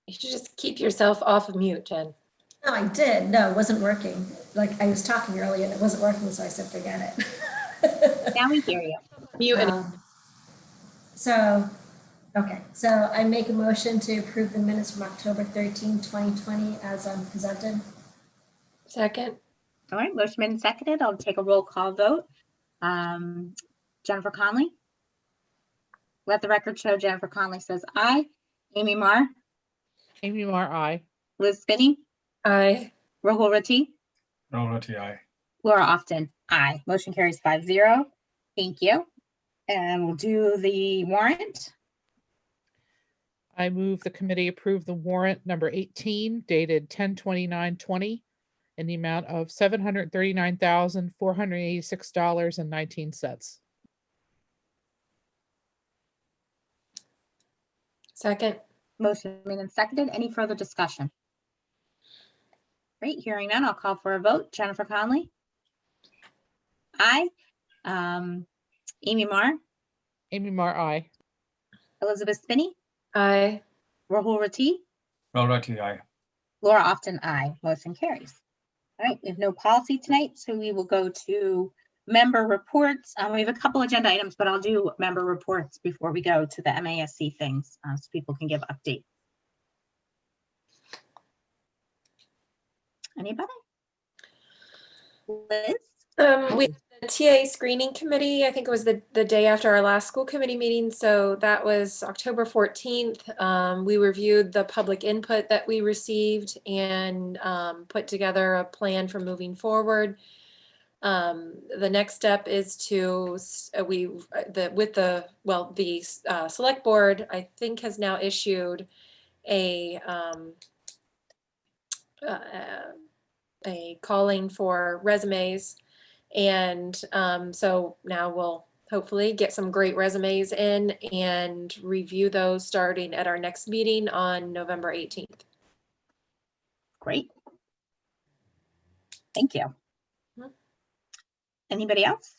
You should just keep yourself off of mute, Jen. No, I did. No, it wasn't working. Like I was talking earlier and it wasn't working, so I said, forget it. Now we hear you. Mute and So, okay, so I make a motion to approve the minutes from October 13, 2020 as presented. second. All right, motion made and seconded. I'll take a roll call vote. Jennifer Conley. Let the record show Jennifer Conley says aye. Amy Marr, Amy Marr, aye. Liz Spinney, Aye. Rahul Rati, Rolati, aye. Laura Often, aye. Motion carries 5-0. Thank you. And we'll do the warrant. I move the committee approve the warrant number 18 dated 10/29/20 in the amount of $739,486.19. Second. Motion made and seconded. Any further discussion? Great, hearing none, I'll call for a vote. Jennifer Conley? Aye. Amy Marr, Amy Marr, aye. Elizabeth Spinney, Aye. Rahul Rati, Rolati, aye. Laura Often, aye. Motion carries. All right, we have no policy tonight, so we will go to member reports. We have a couple agenda items, but I'll do member reports before we go to the MASC things, so people can give updates. Anybody? Liz? We had the TA screening committee, I think it was the day after our last school committee meeting. So that was October 14th. We reviewed the public input that we received and put together a plan for moving forward. The next step is to, the select board, I think, has now issued a calling for resumes. And so now we'll hopefully get some great resumes in and review those starting at our next meeting on November 18th. Great. Thank you. Mhm. Anybody else?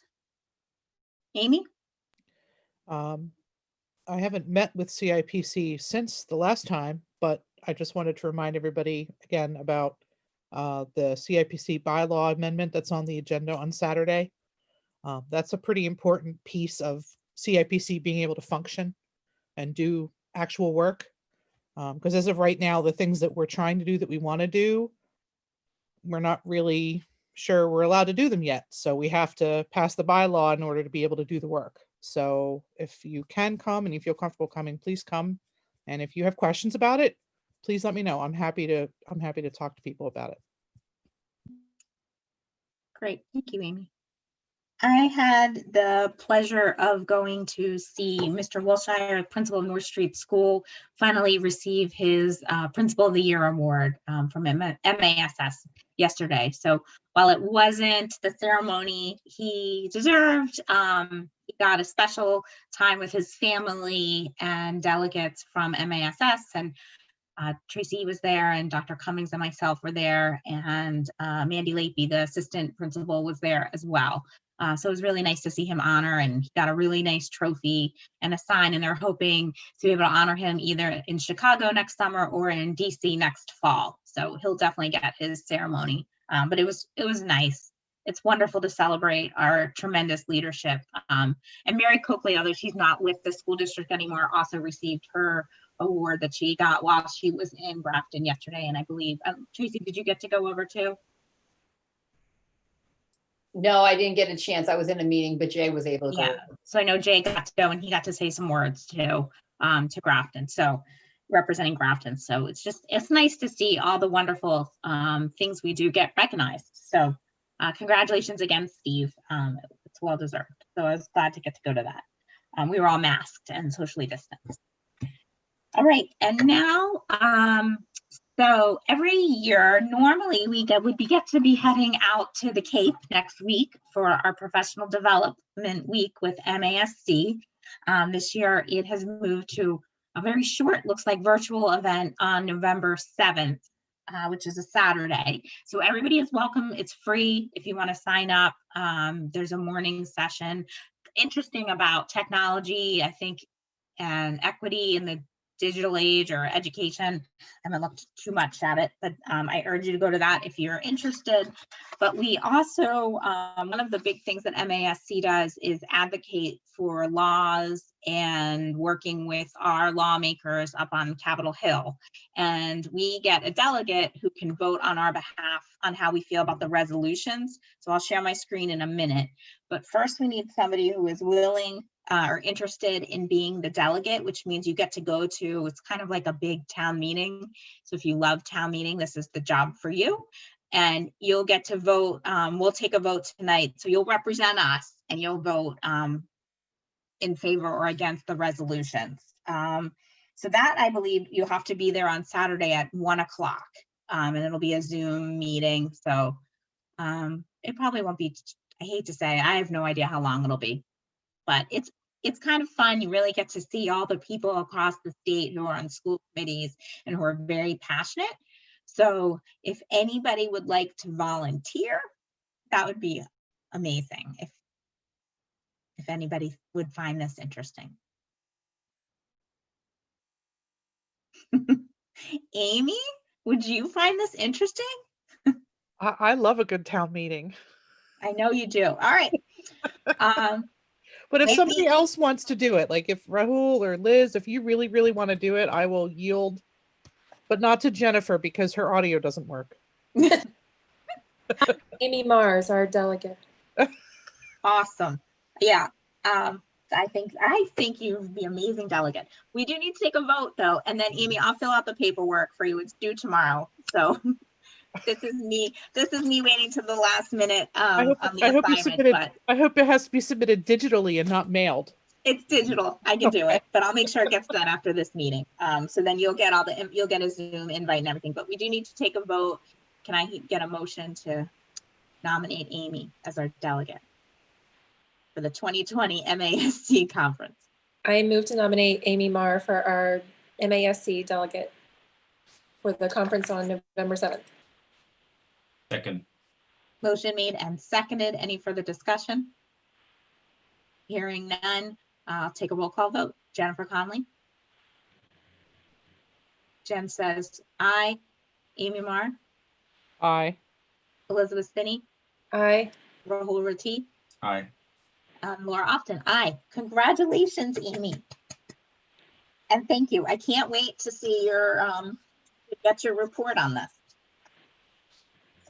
Amy? I haven't met with CIPC since the last time, but I just wanted to remind everybody again about the CIPC bylaw amendment that's on the agenda on Saturday. That's a pretty important piece of CIPC being able to function and do actual work. Because as of right now, the things that we're trying to do that we want to do, we're not really sure we're allowed to do them yet. So we have to pass the bylaw in order to be able to do the work. So if you can come and you feel comfortable coming, please come. And if you have questions about it, please let me know. I'm happy to talk to people about it. Great, thank you, Amy. I had the pleasure of going to see Mr. Wilshire, principal of North Street School, finally receive his Principal of the Year award from MASS yesterday. So while it wasn't the ceremony he deserved, he got a special time with his family and delegates from MASS, and Tracy was there, and Dr. Cummings and myself were there, and Mandy Lapey, the assistant principal, was there as well. So it was really nice to see him honor, and he got a really nice trophy and a sign, and they're hoping to be able to honor him either in Chicago next summer or in DC next fall. So he'll definitely get his ceremony. But it was nice. It's wonderful to celebrate our tremendous leadership. And Mary Coakley, although she's not with the school district anymore, also received her award that she got while she was in Grafton yesterday. And I believe, Tracy, did you get to go over too? No, I didn't get a chance. I was in a meeting, but Jay was able to go. Yeah, so I know Jay got to go and he got to say some words to Grafton, so representing Grafton. So it's nice to see all the wonderful things we do get recognized. So congratulations again, Steve. It's well deserved. So I was glad to get to go to that. We were all masked and socially distanced. All right, and now, so every year, normally we get to be heading out to the Cape next week for our professional development week with MASC. This year, it has moved to a very short, looks like virtual event on November 7th, which is a Saturday. So everybody is welcome. It's free if you want to sign up. There's a morning session. Interesting about technology, I think, and equity in the digital age or education. I haven't looked too much at it, but I urge you to go to that if you're interested. But we also, one of the big things that MASC does is advocate for laws and working with our lawmakers up on Capitol Hill. And we get a delegate who can vote on our behalf on how we feel about the resolutions. So I'll share my screen in a minute. But first we need somebody who is willing or interested in being the delegate, which means you get to go to, it's kind of like a big town meeting. So if you love town meeting, this is the job for you. And you'll get to vote. We'll take a vote tonight. So you'll represent us and you'll vote in favor or against the resolutions. So that, I believe, you have to be there on Saturday at 1 o'clock. And it'll be a Zoom meeting. So it probably won't be, I hate to say, I have no idea how long it'll be, but it's kind of fun. You really get to see all the people across the state who are on school committees and who are very passionate. So if anybody would like to volunteer, that would be amazing if anybody would find this interesting. Amy, would you find this interesting? I love a good town meeting. I know you do. All right. But if Maybe- somebody else wants to do it, like if Rahul or Liz, if you really, really want to do it, I will yield, but not to Jennifer because her audio doesn't work. Amy Mars, our delegate. Awesome. Yeah. I think you'd be amazing delegate. We do need to take a vote though. And then Amy, I'll fill out the paperwork for you. It's due tomorrow. So this is me waiting to the last minute on the assignment, but I hope it has to be submitted digitally and not mailed. it's digital. I can do it, but I'll make sure it gets done after this meeting. So then you'll get a Zoom invite and everything, but we do need to take a vote. Can I get a motion to nominate Amy as our delegate for the 2020 MASC conference? I move to nominate Amy Marr for our MASC delegate for the conference on November 7th. Second. Motion made and seconded. Any further discussion? Hearing none, I'll take a roll call vote. Jennifer Conley. Jen says aye. Amy Marr. Aye. Elizabeth Spinney. Aye. Rahul Rati. Aye. Laura Often. Aye. Congratulations, Amy. And thank you. I can't wait to see your get your report on this.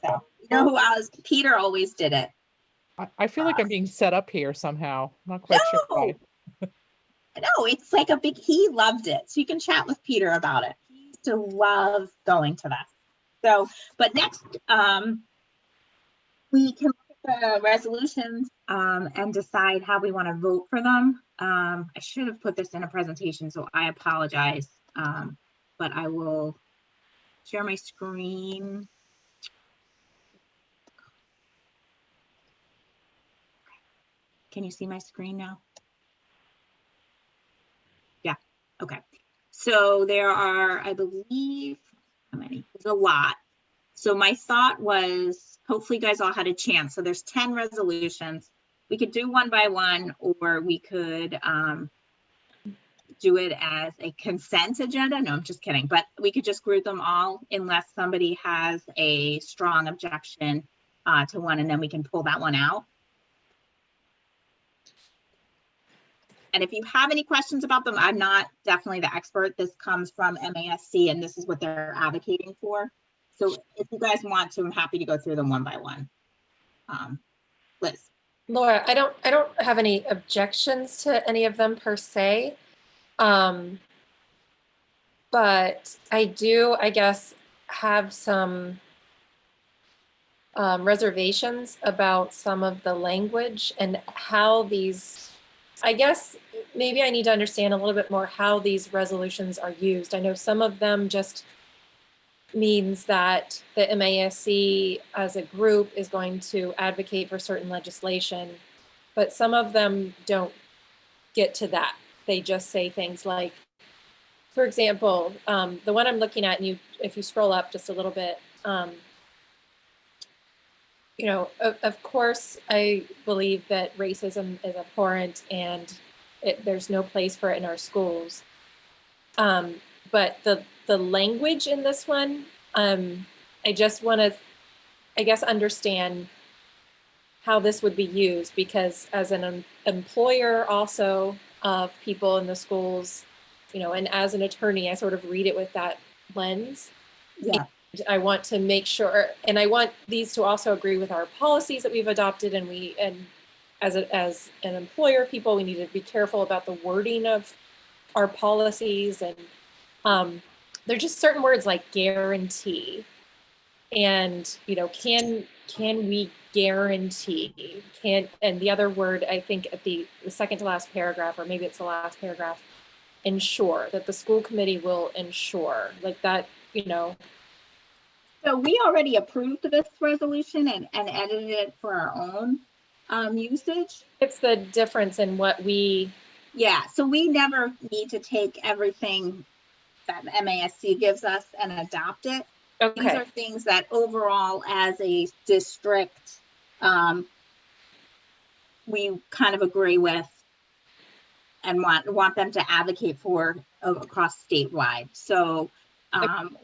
So you know who else? Peter always did it. I feel like I'm being set up here somehow. I'm not quite sure why. No, it's like he loved it. So you can chat with Peter about it. He used to love going to that. So, but next, we can look at the resolutions and decide how we want to vote for them. I should have put this in a presentation, so I apologize. But I will share my screen. Can you see my screen now? Yeah, okay. So there are, I believe, how many? There's a lot. So my thought was, hopefully you guys all had a chance. So there's 10 resolutions. We could do one by one, or we could do it as a consent agenda. No, I'm just kidding. But we could just group them all unless somebody has a strong objection to one, and then we can pull that one out. And if you have any questions about them, I'm not definitely the expert. This comes from MASC and this is what they're advocating for. So if you guys want to, I'm happy to go through them one by one. Liz. Laura, I don't have any objections to any of them per se. But I do, I guess, have some reservations about some of the language and how these, I guess maybe I need to understand a little bit more how these resolutions are used. I know some of them just means that the MASC as a group is going to advocate for certain legislation, but some of them don't get to that. They just say things like, for example, the one I'm looking at, and if you scroll up just a little bit, you know, of course, I believe that racism is abhorrent and there's no place for it in our schools. But the language in this one, I just want to, I guess, understand how this would be used, because as an employer also of people in the schools, you know, and as an attorney, I sort of read it with that lens. Yeah. And I want to make sure, and I want these to also agree with our policies that we've adopted, and as an employer, people, we need to be careful about the wording of our policies, and there's just certain words like guarantee, and you know, can we guarantee, and the other word, I think at the second to last paragraph, or maybe it's the last paragraph, ensure, that the school committee will ensure, like that, you know. So we already approved this resolution and edited it for our own usage. It's the difference in what we. Yeah, so we never need to take everything that MASC gives us and adopt it. Okay. These are things that overall as a district, we kind of agree with and want them to advocate for across statewide. So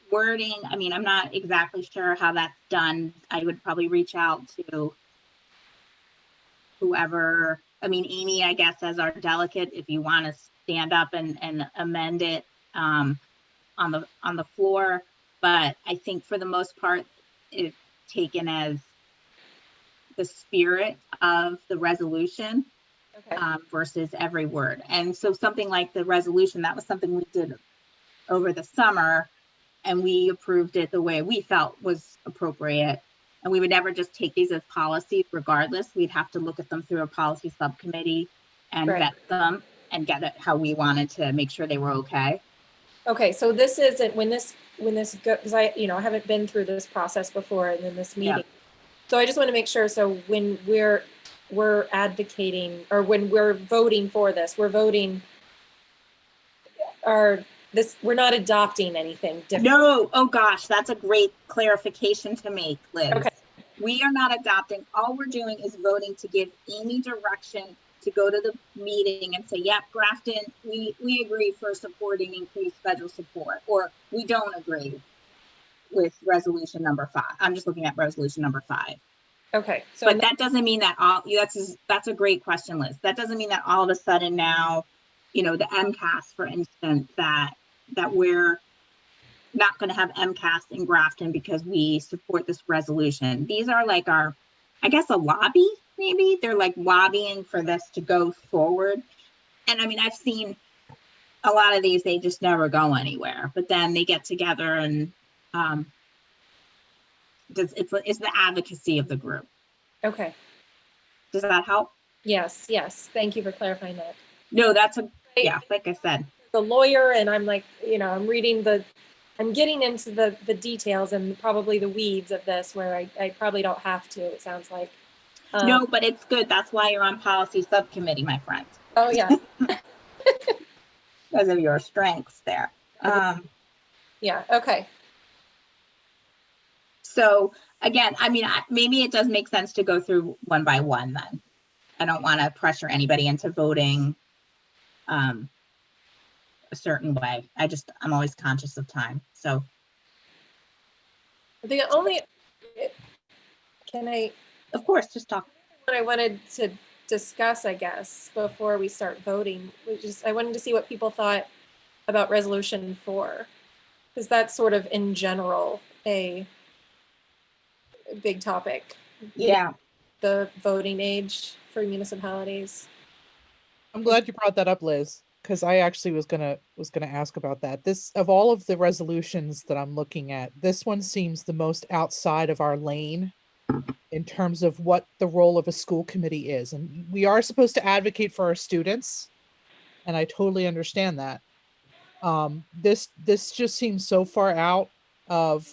wording, I mean, I'm not exactly sure how that's done. I would probably reach out to whoever, I mean, Amy, I guess, as our delegate, if you want to stand up and amend it on the floor. But I think for the most part, it's taken as the spirit of the resolution. Okay. Versus every word. And so something like the resolution, that was something we did over the summer, and we approved it the way we felt was appropriate. And we would never just take these as policies regardless. We'd have to look at them through a policy subcommittee and Right. vet them and get it how we wanted to make sure they were okay. Okay, so this isn't, when this goes, because I haven't been through this process before and in this meeting. Yeah. So I just want to make sure, so when we're advocating, or when we're voting for this, we're not adopting anything different. No, oh gosh, that's a great clarification to make, Liz. Okay. We are not adopting. All we're doing is voting to give Amy direction to go to the meeting and say, yep, Grafton, we agree for supporting increased federal support, or we don't agree with resolution number 5. I'm just looking at resolution number 5. Okay. So but that doesn't mean that that's a great question, Liz. That doesn't mean that all of a sudden now, you know, the MCAS, for instance, that we're not going to have MCAS in Grafton because we support this resolution. These are like our, I guess, a lobby, maybe. They're like lobbying for this to go forward. And I mean, I've seen a lot of these, they just never go anywhere, but then they get together and it's the advocacy of the group. Okay. Does that help? Yes. Thank you for clarifying that. No, yeah, like I said. The lawyer, and I'm like, you know, I'm getting into the details and probably the weeds of this where I probably don't have to, it sounds like. No, but it's good. That's why you're on policy subcommittee, my friend. Oh, yeah. Because of your strengths there. Yeah, okay. So again, I mean, maybe it does make sense to go through one by one then. I don't want to pressure anybody into voting a certain way. I'm always conscious of time. So of course, just talk. What I wanted to discuss, I guess, before we start voting, I wanted to see what people thought about resolution 4, because that's sort of in general a big topic. Yeah. The voting age for municipalities. I'm glad you brought that up, Liz, because I actually was gonna ask about that. This, of all of the resolutions that I'm looking at, this one seems the most outside of our lane in terms of what the role of a school committee is. And we are supposed to advocate for our students, and I totally understand that. This just seems so far out of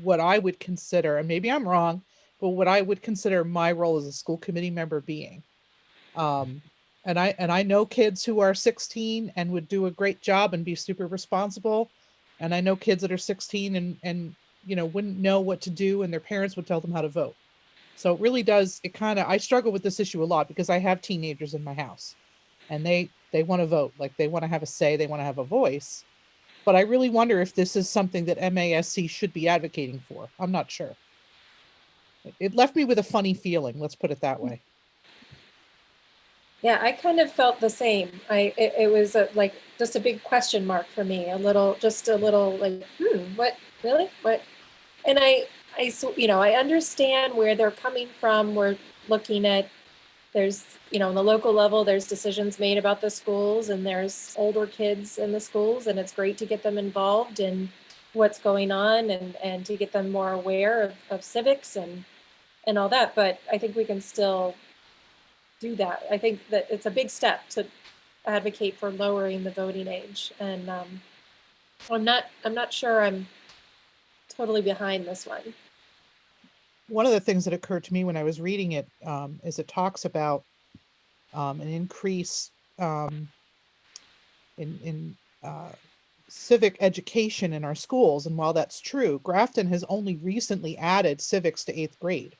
what I would consider, and maybe I'm wrong, but what I would consider my role as a school committee member being. And I know kids who are 16 and would do a great job and be super responsible. And I know kids that are 16 and you know, wouldn't know what to do, and their parents would tell them how to vote. So it really does, I struggle with this issue a lot because I have teenagers in my house, and they They want to vote, like they want to have a say, they want to have a voice. But I really wonder if this is something that MASC should be advocating for. I'm not sure. It left me with a funny feeling, let's put it that way. Yeah, I kind of felt the same. It was like just a big question mark for me, just a little like, what, really? What? And I understand where they're coming from. We're looking at, there's, on the local level, there's decisions made about the schools, and there's older kids in the schools, and it's great to get them involved in what's going on and to get them more aware of civics and all that. But I think we can still do that. I think that it's a big step to advocate for lowering the voting age. And I'm not sure I'm totally behind this one. One of the things that occurred to me when I was reading it is it talks about an increase in civic education in our schools. And while that's true, Grafton has only recently added civics to 8th grade.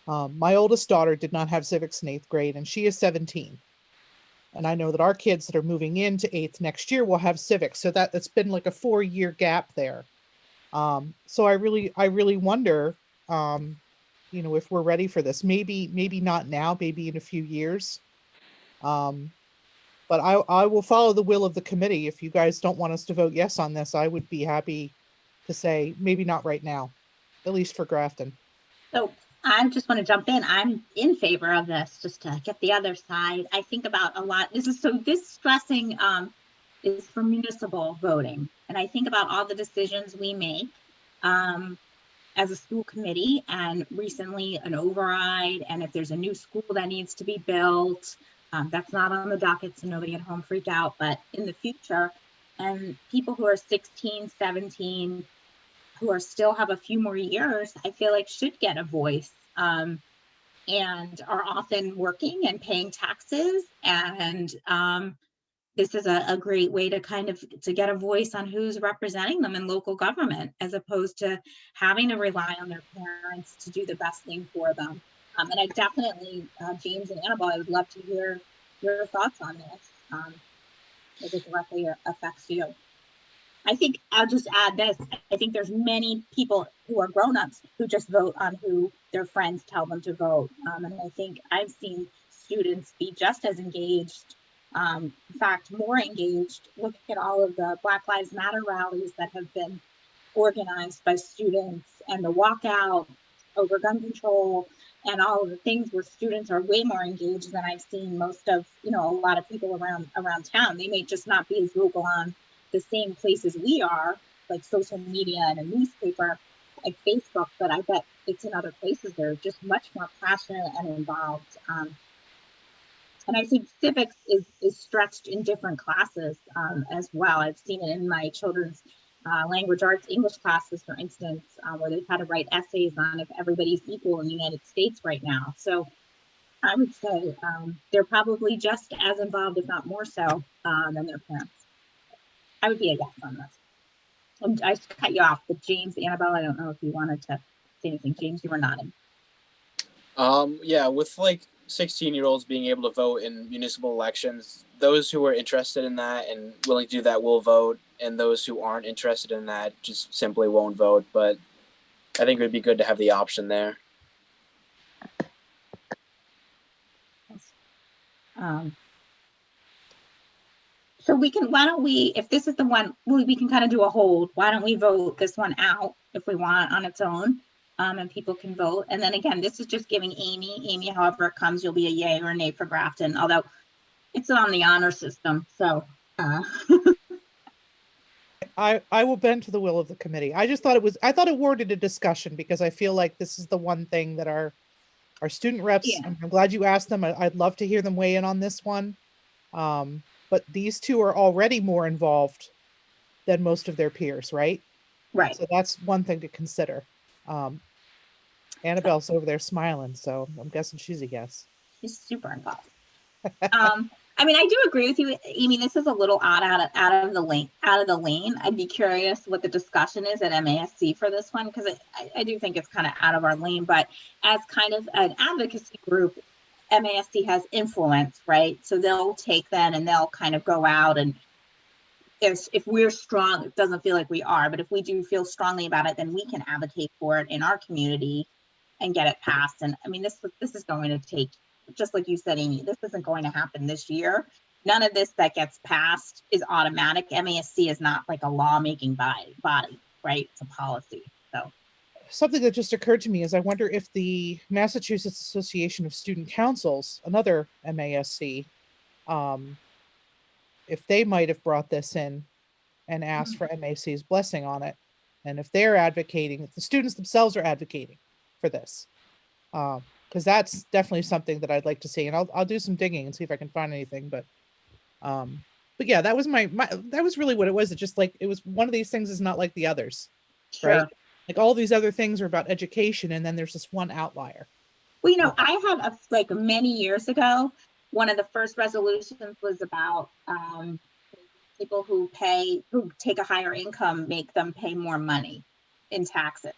My oldest daughter did not have civics in 8th grade, and she is 17. And I know that our kids that are moving into 8th next year will have civics. So that's been like a 4-year gap there. So I really wonder, if we're ready for this. Maybe not now, maybe in a few years. But I will follow the will of the committee. If you guys don't want us to vote yes on this, I would be happy to say maybe not right now, at least for Grafton. So I just want to jump in. I'm in favor of this, just to get the other side. I think about a lot. This stressing is for municipal voting. And I think about all the decisions we make as a school committee, and recently an override, and if there's a new school that needs to be built, that's not on the docket, so nobody at home freak out, but in the future, and people who are 16, 17, who still have a few more years, I feel like should get a voice, and are often working and paying taxes. And this is a great way to get a voice on who's representing them in local government, as opposed to having to rely on their parents to do the best thing for them. And I definitely, James and Annabelle, I would love to hear your thoughts on this, if it directly affects you. I think I'll just add this. I think there's many people who are grown-ups who just vote on who their friends tell them to vote. And I think I've seen students be just as engaged, in fact, more engaged. Look at all of the Black Lives Matter rallies that have been organized by students, and the walkout over gun control, and all of the things where students are way more engaged than I've seen most of, a lot of people around town. They may just not be as vocal on the same places we are, like social media and a newspaper, like Facebook, but I bet it's in other places. They're just much more passionate and involved. And I think civics is stretched in different classes as well. I've seen it in my children's language arts English classes, for instance, where they've had to write essays on if everybody's equal in the United States right now. So I would say they're probably just as involved, if not more so, than their parents. I would be a yes on this. And I cut you off, but James, Annabelle, I don't know if you wanted to say anything. James, you were nodding. Yeah, with like 16-year-olds being able to vote in municipal elections, those who are interested in that and willing to do that will vote, and those who aren't interested in that just simply won't vote. But I think it would be good to have the option there. So why don't we, if this is the one, we can kind of do a hold. Why don't we vote this one out if we want on its own, and people can vote. And then again, this is just giving Amy, however it comes, you'll be a yay or a nay for Grafton, although it's on the honor system. So I will bend to the will of the committee. I thought it warranted a discussion, because I feel like this is the one thing that our student reps, Yeah. I'm glad you asked them. I'd love to hear them weigh in on this one. But these two are already more involved than most of their peers, right? Right. So that's one thing to consider. Annabelle's over there smiling, so I'm guessing she's a yes. She's super involved. I mean, I do agree with you, Amy. This is a little odd out of the lane. I'd be curious what the discussion is at MASC for this one, because I do think it's kind of out of our lane. But as kind of an advocacy group, MASC has influence, right? So they'll take that and they'll kind of go out, and if we're strong, it doesn't feel like we are, but if we do feel strongly about it, then we can advocate for it in our community and get it passed. And I mean, this is going to take, just like you said, Amy, this isn't going to happen this year. None of this that gets passed is automatic. MASC is not like a lawmaking body, right? It's a policy. So Something that just occurred to me is I wonder if the Massachusetts Association of Student Councils, another MASC, if they might have brought this in and asked for MASC's blessing on it. And if they're advocating, if the students themselves are advocating for this, because that's definitely something that I'd like to see. And I'll do some digging and see if I can find anything. But yeah, that was that was really what it was. It just like, it was one of these things is not like the others, sure. right? Like all these other things are about education, and then there's this one outlier. Well, you know, I had like many years ago, one of the first resolutions was about people who take a higher income, make them pay more money in taxes.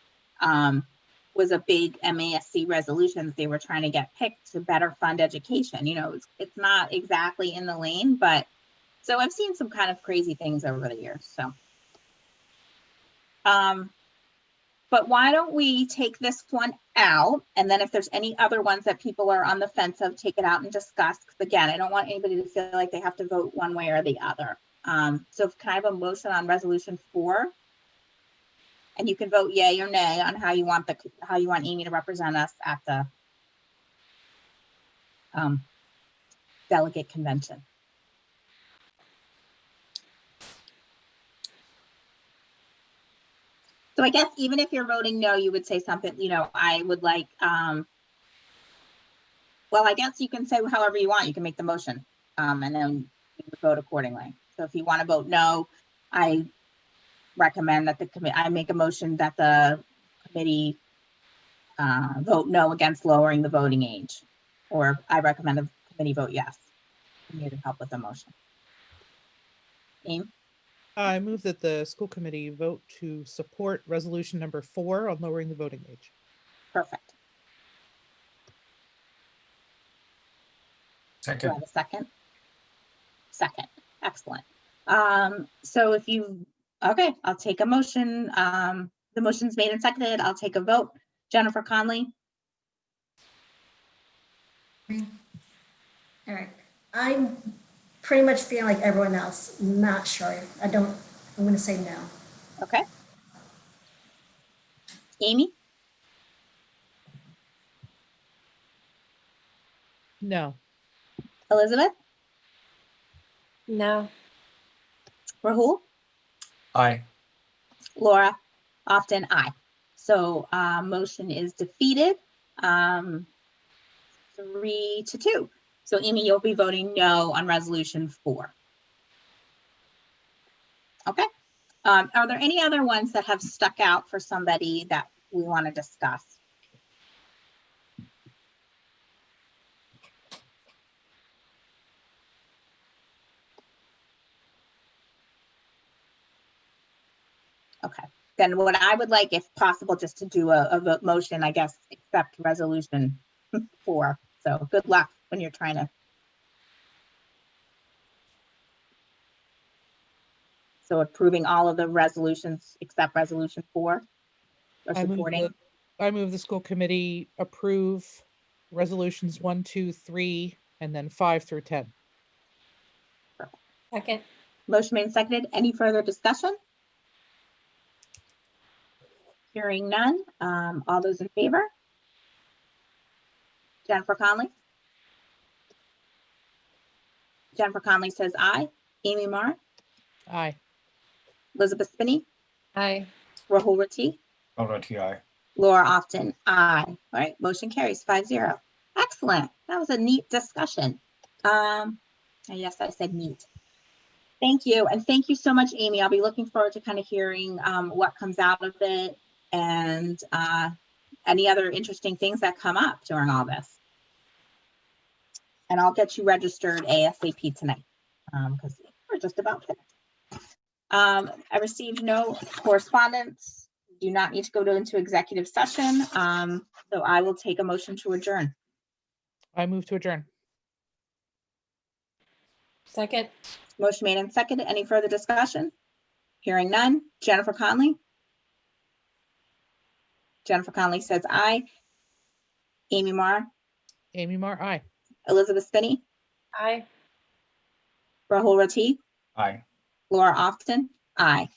Was a big MASC resolution. They were trying to get picked to better fund education. You know, it's not exactly in the lane, but so I've seen some kind of crazy things over the years. So, but why don't we take this one out? And then if there's any other ones that people are on the fence of, take it out and discuss. Because again, I don't want anybody to feel like they have to vote one way or the other. So can I have a motion on resolution 4? And you can vote yay or nay on how you want Amy to represent us at the delegate convention. So I guess even if you're voting no, you would say something, you know, I would like, well, I guess you can say however you want. You can make the motion and then you would vote accordingly. So if you want to vote no, I recommend that I make a motion that the committee vote no against lowering the voting age, or I recommend the committee vote yes. You need help with the motion. Amy? I move that the school committee vote to support resolution number 4 on lowering the voting age. Perfect. Do I Second. have a second? Second. Excellent. So if you, okay, I'll take a motion. The motion's made and seconded. I'll take a vote. Jennifer Conley. Eric, I'm pretty much feeling like everyone else, not sure. I'm going to say no. Okay. Amy? No. Elizabeth? No. Rahul? Aye. Laura? Often aye. So motion is defeated 3-2. So Amy, you'll be voting no on resolution 4. Okay. Are there any other ones that have stuck out for somebody that we want to discuss? Okay. Then what I would like, if possible, just to do a vote motion, I guess, accept resolution 4. So good luck when you're trying to. So approving all of the resolutions except resolution 4. Or supporting. I move the school committee approve resolutions 1, 2, 3, and then 5 through 10. Second. Motion made and seconded. Any further discussion? Hearing none. All those in favor? Jennifer Conley? Jennifer Conley says aye. Amy Marr? Aye. Elizabeth Spinney? Aye. Rahul Rati? Alrighty, aye. Laura Often, aye. All right, motion carries 5-0. Excellent. That was a neat discussion. Yes, I said neat. Thank you. And thank you so much, Amy. I'll be looking forward to kind of hearing what comes out of it and any other interesting things that come up during all this. And I'll get you registered ASAP tonight because we're just about finished. I received no correspondence. Do not need to go into executive session. So I will take a motion to adjourn. I move to adjourn. Second, Motion made and seconded. Any further discussion? Hearing none. Jennifer Conley? Jennifer Conley says aye. Amy Marr? Amy Marr, aye. Elizabeth Spinney? aye. Rahul Rati? Aye. Laura Austin? Aye.